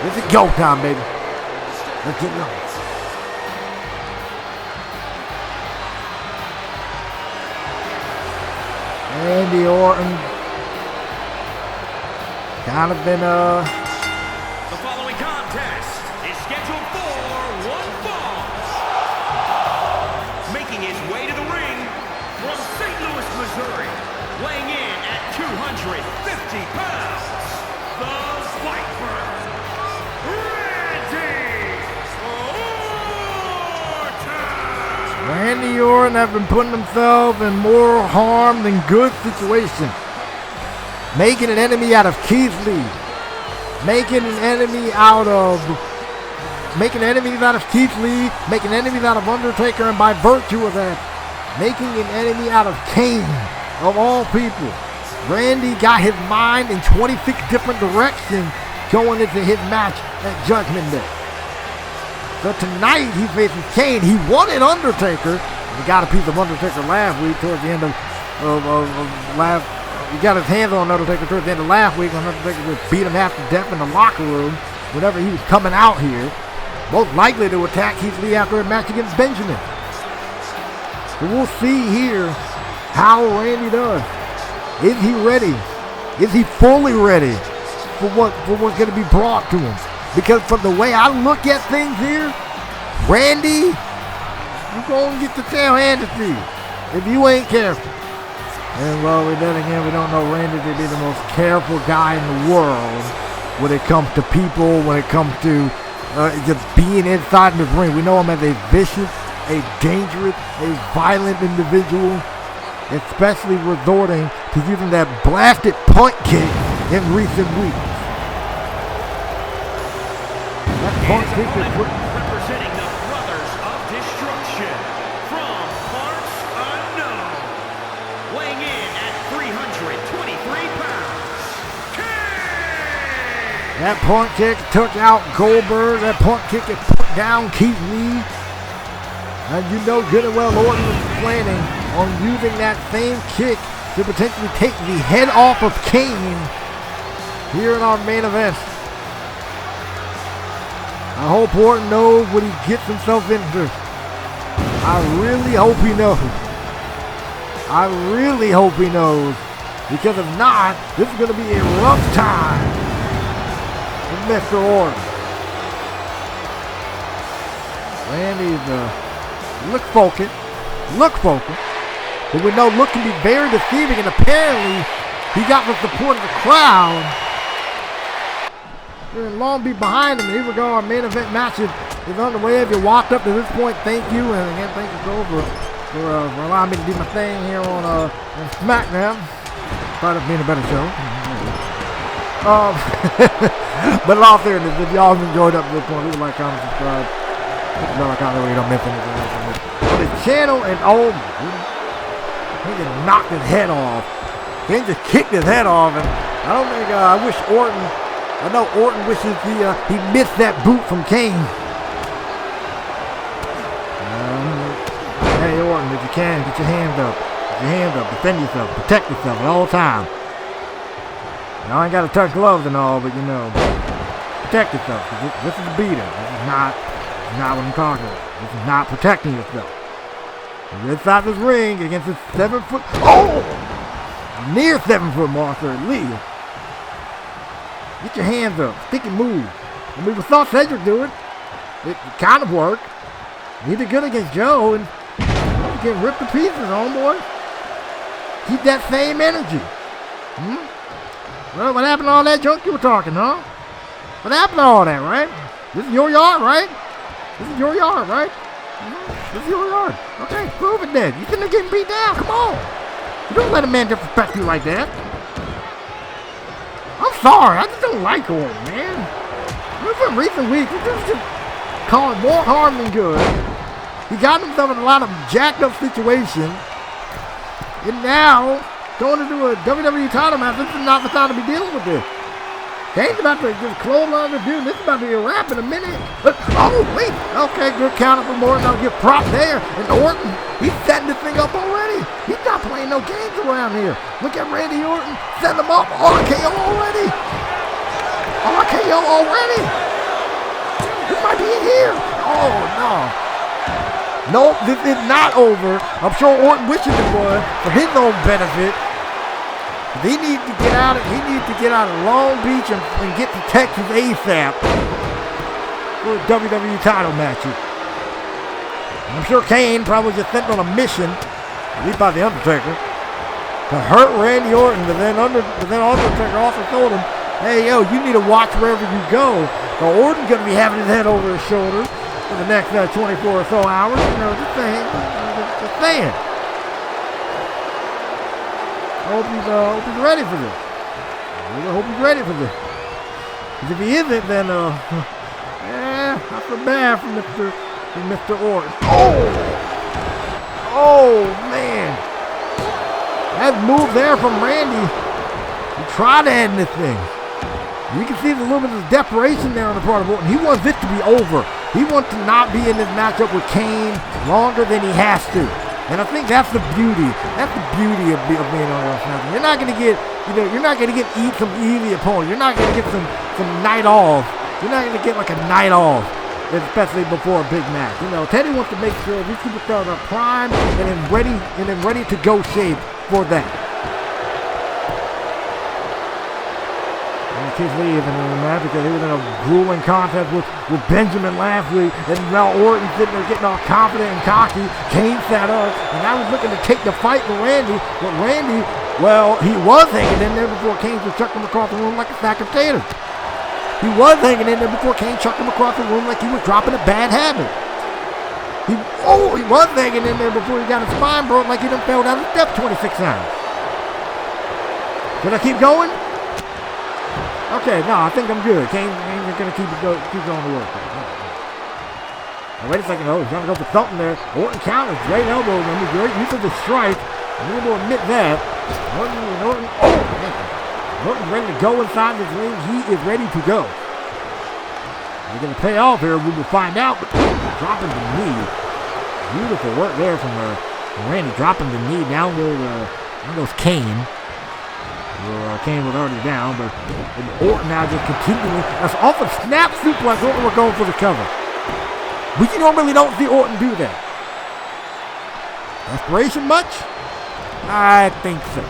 It's a go time, baby. Let's get going. Randy Orton kind of been The following contest is scheduled for one fall. Making his way to the ring from St. Louis, Missouri, weighing in at 250 pounds, the Viper, Randy Orton has been putting himself in more harm than good situations. Making an enemy out of Keith Lee. Making enemies out of Keith Lee. Making enemies out of Undertaker, and by virtue of that, making an enemy out of Kane, of all people. Randy got his mind in 26 different directions going into his match at Judgment Day. So tonight he faces Kane. He wanted Undertaker. He got a piece of Undertaker last week towards the end of last. He got his hands on Undertaker towards the end of last week when Undertaker just beat him half to death in the locker room whenever he was coming out here. Most likely to attack Keith Lee after a match against Benjamin. So we'll see here how Randy does. Is he ready? Is he fully ready for what's going to be brought to him? Because from the way I look at things here, Randy, you're going to get the tail handed to you if you ain't careful. And well, then again, we don't know Randy to be the most careful guy in the world when it comes to people, when it comes to just being inside the ring. We know him as a vicious a dangerous, a violent individual, especially resorting to using that blasted point kick in recent weeks. That point kick is representing the Brothers of Destruction from parts unknown, weighing in at 323 pounds, King! That point kick took out Goldberg. That point kick has put down Keith Lee. And you know good and well Orton was planning on using that same kick to potentially take the head off of Kane here in our main event. I hope Orton knows what he gets himself into. I really hope he knows. I really hope he knows. Because if not, this is going to be a rough time for Mr. Orton. Randy's look focused, but we know look can be very deceiving, and apparently he got the support of the crowd. And Long Beach behind him. Here we go, our main event match is underway. If you walked up to this point, thank you, and again, thank you for allowing me to do my thing here on Smackdown. Thought it'd be a better show. But in all fairness, if y'all have enjoyed up to this point, leave a like, comment, subscribe. No, I can't really don't miss anything on the channel, and oh my goodness, he just knocked his head off. He just kicked his head off, and I don't think I wish Orton. I know Orton wishes he missed that boot from Kane. Hey Orton, if you can, get your hands up. Get your hands up. Defend yourself. Protect yourself at all times. Y'all ain't got to touch gloves and all, but you know, protect yourself. This is a beater. This is not what I'm talking about. This is not protecting yourself. You're inside this ring against this 7-foot, near 7-foot monster at least. Get your hands up. Stick and move. I mean, we saw Cedric do it. It kind of worked. He did good against Joe, and you get ripped to pieces, homeboy. Keep that same energy. Well, what happened to all that junk you were talking, huh? What happened to all that, right? This is your yard, right? This is your yard, right? This is your yard. Okay, prove it then. You shouldn't have getting beat down. Come on. You don't let a man disrespect you like that. I'm sorry. I just don't like Orton, man. For recent weeks, he's just calling more harm than good. He got himself in a lot of jacked up situations. And now, going into a WWE title match, this is not the time to be dealing with this. Kane's about to just clothesline the dude. This is about to be a wrap in a minute. Oh, wait. Okay, good counter from Orton. I'll get propped there. And Orton, he's setting this thing up already. He's not playing no games around here. Look at Randy Orton. Setting him up. RKO already. RKO already. He might be in here. Oh, no. Nope, this is not over. I'm sure Orton wishes it was for his own benefit. He needs to get out of Long Beach and get to Texas ASAP for WWE title matches. I'm sure Kane probably just sent on a mission, at least by the Undertaker, to hurt Randy Orton. But then Undertaker also told him, "Hey, yo, you need to watch wherever you go." So Orton's gonna be having his head over his shoulder for the next 24 or so hours. You know, just saying. I hope he's ready for this. I really hope he's ready for this. Because if he isn't, then I feel bad for Mr. Orton. Oh man, that move there from Randy. He tried to end this thing. You can see a little bit of desperation there on the part of Orton. He wants this to be over. He wants to not be in this matchup with Kane longer than he has to. And I think that's the beauty. That's the beauty of being on wrestling. You're not gonna get, you're not gonna get some easy opponent. You're not gonna get some night off. You're not gonna get like a night off, especially before a big match. Teddy wants to make sure these superstars are primed and ready to go shape for that. Keith Lee isn't in the match because he was in a grueling contest with Benjamin last week, and now Orton sitting there getting all confident and cocky. Kane sat up, and I was looking to take the fight with Randy, but Randy, well, he was hanging in there before Kane just chucked him across the room like a sack of potatoes. He was hanging in there before Kane chucked him across the room like he was dropping a bad habit. He was hanging in there before he got his spine broke like he done fell down the step 26 times. Should I keep going? Okay, no, I think I'm good. Kane's going to keep going to work. Now, wait a second, he's trying to go for something there. Orton counters, great elbow. I mean, great use of the strike. I'm going to admit that. Orton's ready to go inside this ring. He is ready to go. They're going to pay off here. We will find out. Dropping the knee. Beautiful work there from Randy. Dropping the knee. Down goes Kane. Kane was already down, but Orton now just continuing. That's off a snap suplex. Orton was going for the cover. We normally don't see Orton do that. Desperation much? I think so.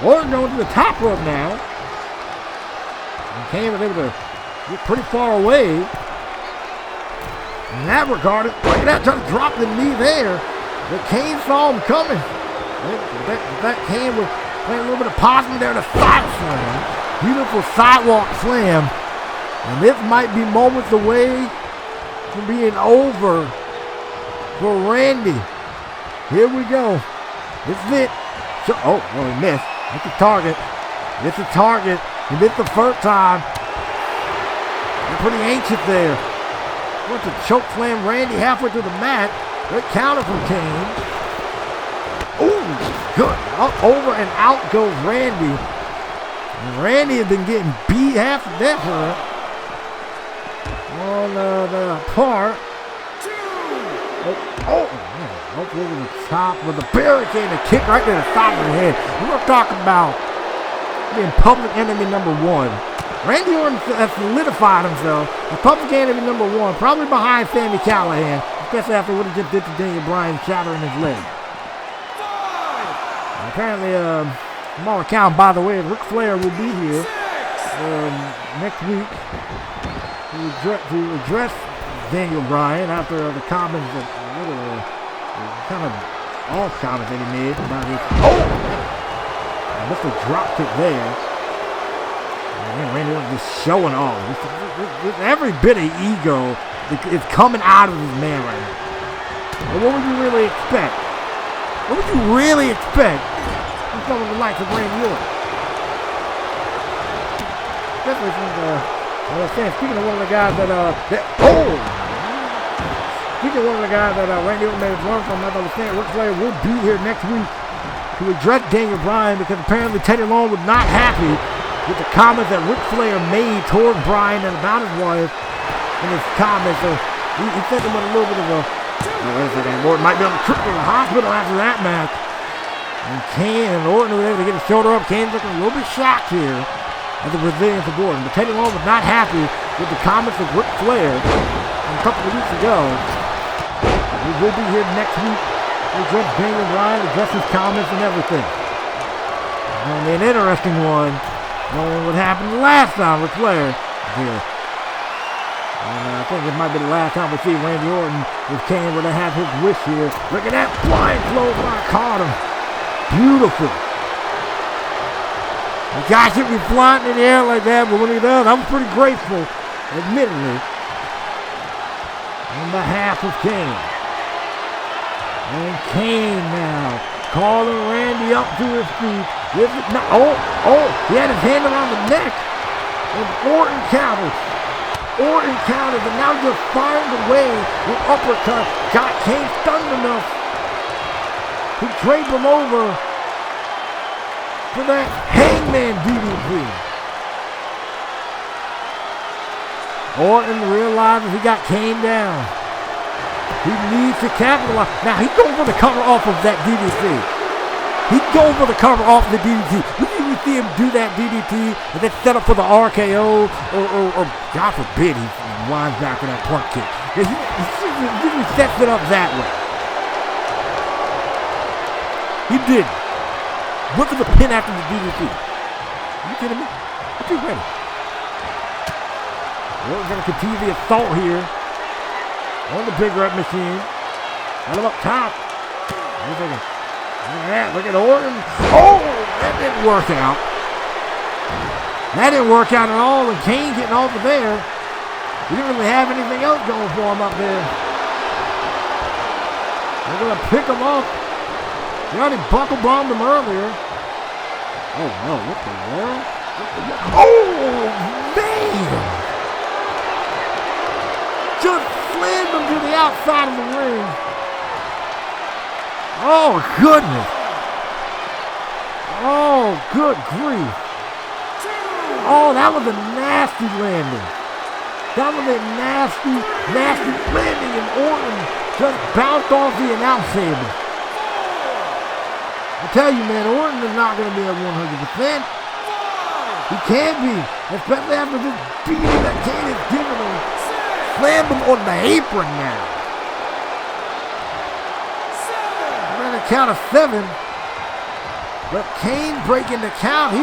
Orton going to the top rope now. And Kane was able to get pretty far away. In that regard, look at that, trying to drop the knee there. But Kane saw him coming. That Kane was playing a little bit of possum there, the side slam. Beautiful sidewalk slam. And this might be moments away from being over for Randy. Here we go. This is it. He missed. It's the target. It's the target. He missed the first time. They're pretty anxious there. Wants to choke slam Randy halfway through the mat. Great counter from Kane. Ooh, good. Over and out goes Randy. And Randy has been getting beat half to death on the part. Hopefully over the top with the barricade, the kick right to the side of the head. We're talking about being public enemy number one. Randy Orton has solidified himself as public enemy number one, probably behind Sami Callihan, especially after what he just did to Daniel Bryan, shattering his leg. And apparently, from all accounts, by the way, Ric Flair will be here next week to address Daniel Bryan after the comments that kind of off comments that he made about his missed a drop kick there. And Randy Orton just showing off. Every bit of ego is coming out of this man right now. But what would you really expect? What would you really expect from someone the likes of Randy Orton? Especially since speaking of one of the guys Speaking of one of the guys that Randy Orton made his run from, I understand Ric Flair will be here next week to address Daniel Bryan because apparently Teddy Long was not happy with the comments that Ric Flair made toward Bryan and about his wife in his comments. So he sent him with a little bit of a, wait a second, Orton might be on the trip to the hospital after that match. And Kane and Orton were able to get his shoulder up. Kane's looking a little bit shocked here as the Brazilian supporter. But Teddy Long was not happy with the comments of Ric Flair a couple of weeks ago. We will be here next week to address Daniel Bryan, address his comments and everything. It'll be an interesting one. Knowing what happened last time with Flair here. And I think it might be the last time we see Randy Orton if Kane were to have his wish here. Look at that flying clothesline, caught him. Beautiful. The guy should be flying in the air like that, but when he does, I'm pretty grateful, admittedly, on behalf of Kane. And Kane now calling Randy up to his feet. He had his hand around the neck. And Orton counters. And now just firing away with uppercut. Got Kane stunned enough to drape him over for that Hangman DDT. Orton realizes he got Kane down. He needs to capitalize. Now he's going for the cover off of that DDT. He's going for the cover off the DDT. We usually see him do that DDT and then set up for the RKO or God forbid he winds back for that punt kick. He usually sets it up that way. He didn't. Went for the pin after the DDT. Are you kidding me? I'm too ready. We're going to continue the assault here on the big red machine. Got him up top. Look at Orton. Oh, that didn't work out. That didn't work out at all. And Kane getting off of there. He didn't really have anything else going for him up there. They're going to pick him up. They already buckle bombed him earlier. Oh, no. What the world? Oh, man. Just slammed him to the outside of the ring. Oh, goodness. Oh, good grief. Oh, that was a nasty landing. That was a nasty, nasty landing, and Orton just bounced off the announce table. I tell you, man, Orton is not going to be at 100%. He can't be, especially after this beating that Kane is giving him. Slammed him on the apron now. We're at a count of 7. But Kane breaking the count.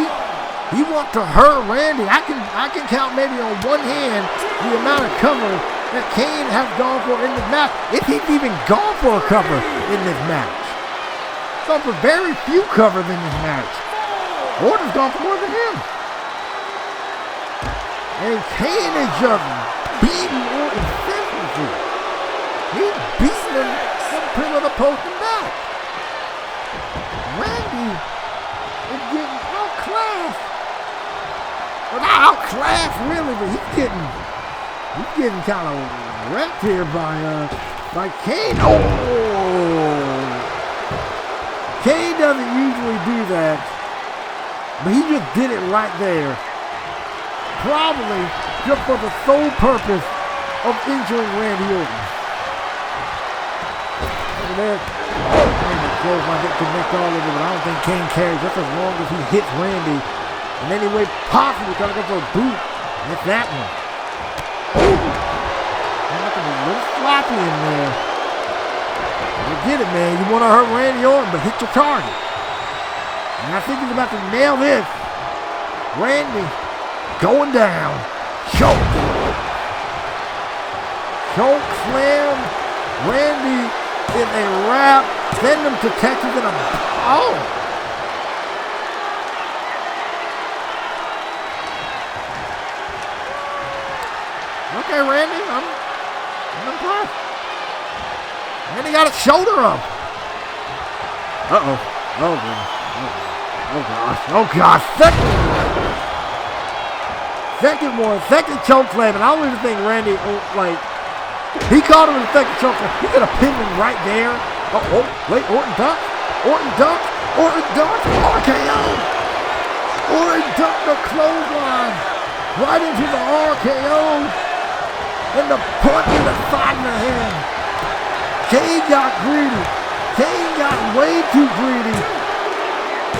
He wants to hurt Randy. I can count maybe on one hand the amount of cover that Kane has gone for in this match. If he's even gone for a cover in this match. Gone for very few covers in this match. Orton's gone for more than him. And Kane is just beating Orton senselessly. He's beating him from pillar to post and back. Randy is getting outclassed. Well, not outclassed really, but he's getting kind of wrecked here by Kane. Oh! Kane doesn't usually do that, but he just did it right there. Probably just for the sole purpose of injuring Randy Orton. Look at that. Randy close might get connect all of it, but I don't think Kane carries just as long as he hits Randy in any way possible. Trying to go for a boot. That's that one. Ooh. Man, looking a little sloppy in there. You get it, man. You want to hurt Randy Orton, but hit your target. And I think he's about to nail this. Randy going down. Choke. Choke slam. Randy is a wrap. Send him to Texas in a... Oh. Okay, Randy. I'm impressed. Randy got his shoulder up. Uh-oh. Oh, God. Oh, gosh. Oh, gosh. Second choke slam, and I don't even think Randy, he called him in the second choke slam. He could have pinned him right there. Oh, wait, Orton ducked. RKO. Orton ducked the clothesline right into the RKO, and the punch in the side of the head. Kane got greedy. Kane got way too greedy,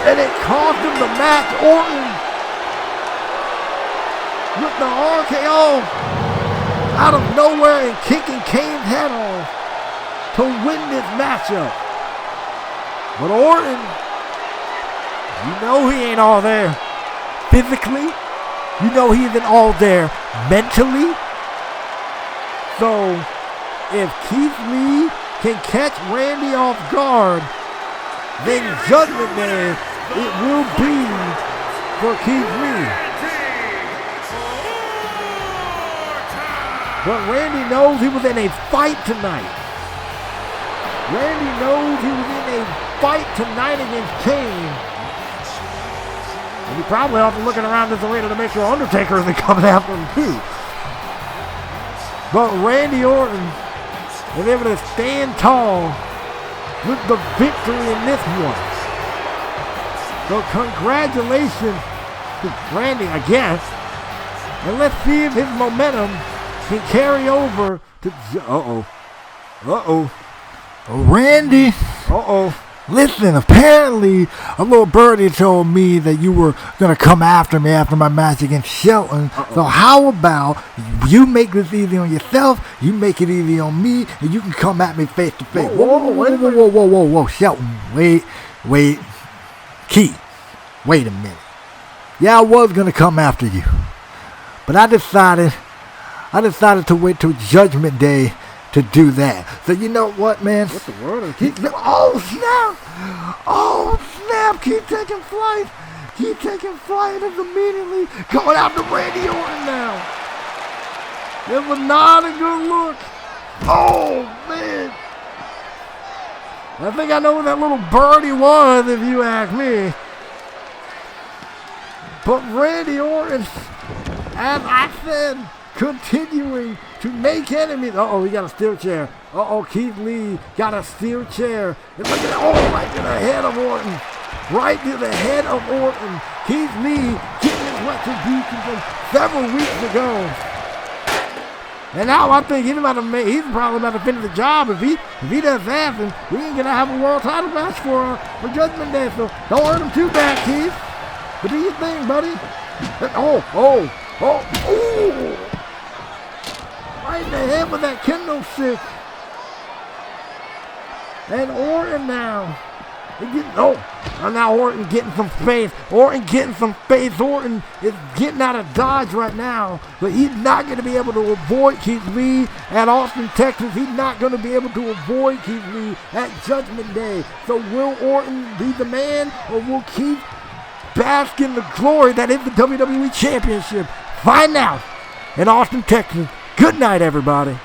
and it cost him the match. Orton with the RKO out of nowhere and kicking Kane's head off to win this matchup. But Orton, you know he ain't all there physically. You know he isn't all there mentally. So if Keith Lee can catch Randy off guard, then Judgment Day it will be for Keith Lee. But Randy knows he was in a fight tonight. Randy knows he was in a fight tonight against Kane. And he probably also looking around this arena to make sure Undertaker isn't coming after him too. But Randy Orton was able to stand tall with the victory in this one. So congratulations to Randy, I guess. And let's see if his momentum can carry over to... Randy. Listen, apparently a little birdie told me that you were going to come after me after my match against Shelton. So how about you make this easy on yourself, you make it easy on me, and you can come at me face to face. Whoa, Shelton, wait. Keith, wait a minute. Yeah, I was going to come after you, but I decided to wait till Judgment Day to do that. So you know what, man? What the world? Oh, snap. Keep taking flight. Is immediately going after Randy Orton now. It was not a good look. Oh, man. I think I know what that little birdie was, if you ask me. But Randy Orton, as I said, continuing to make enemies. Uh-oh, he got a steel chair. Uh-oh, Keith Lee got a steel chair. And look at that. Oh, right to the head of Orton. Right to the head of Orton. Keith Lee getting his retribution from several weeks ago. And now I think he's probably about to finish the job. If he does that, then we ain't gonna have a world title match for Judgment Day. So don't hurt him too bad, Keith. But do your thing, buddy. Oh. Right in the head with that kendo stick. And Orton now. Now Orton getting some space. Orton is getting out of Dodge right now. But he's not going to be able to avoid Keith Lee at Austin, Texas. He's not going to be able to avoid Keith Lee at Judgment Day. So will Orton be the man, or will Keith bask in the glory that is the WWE Championship? Find out in Austin, Texas. Good night, everybody.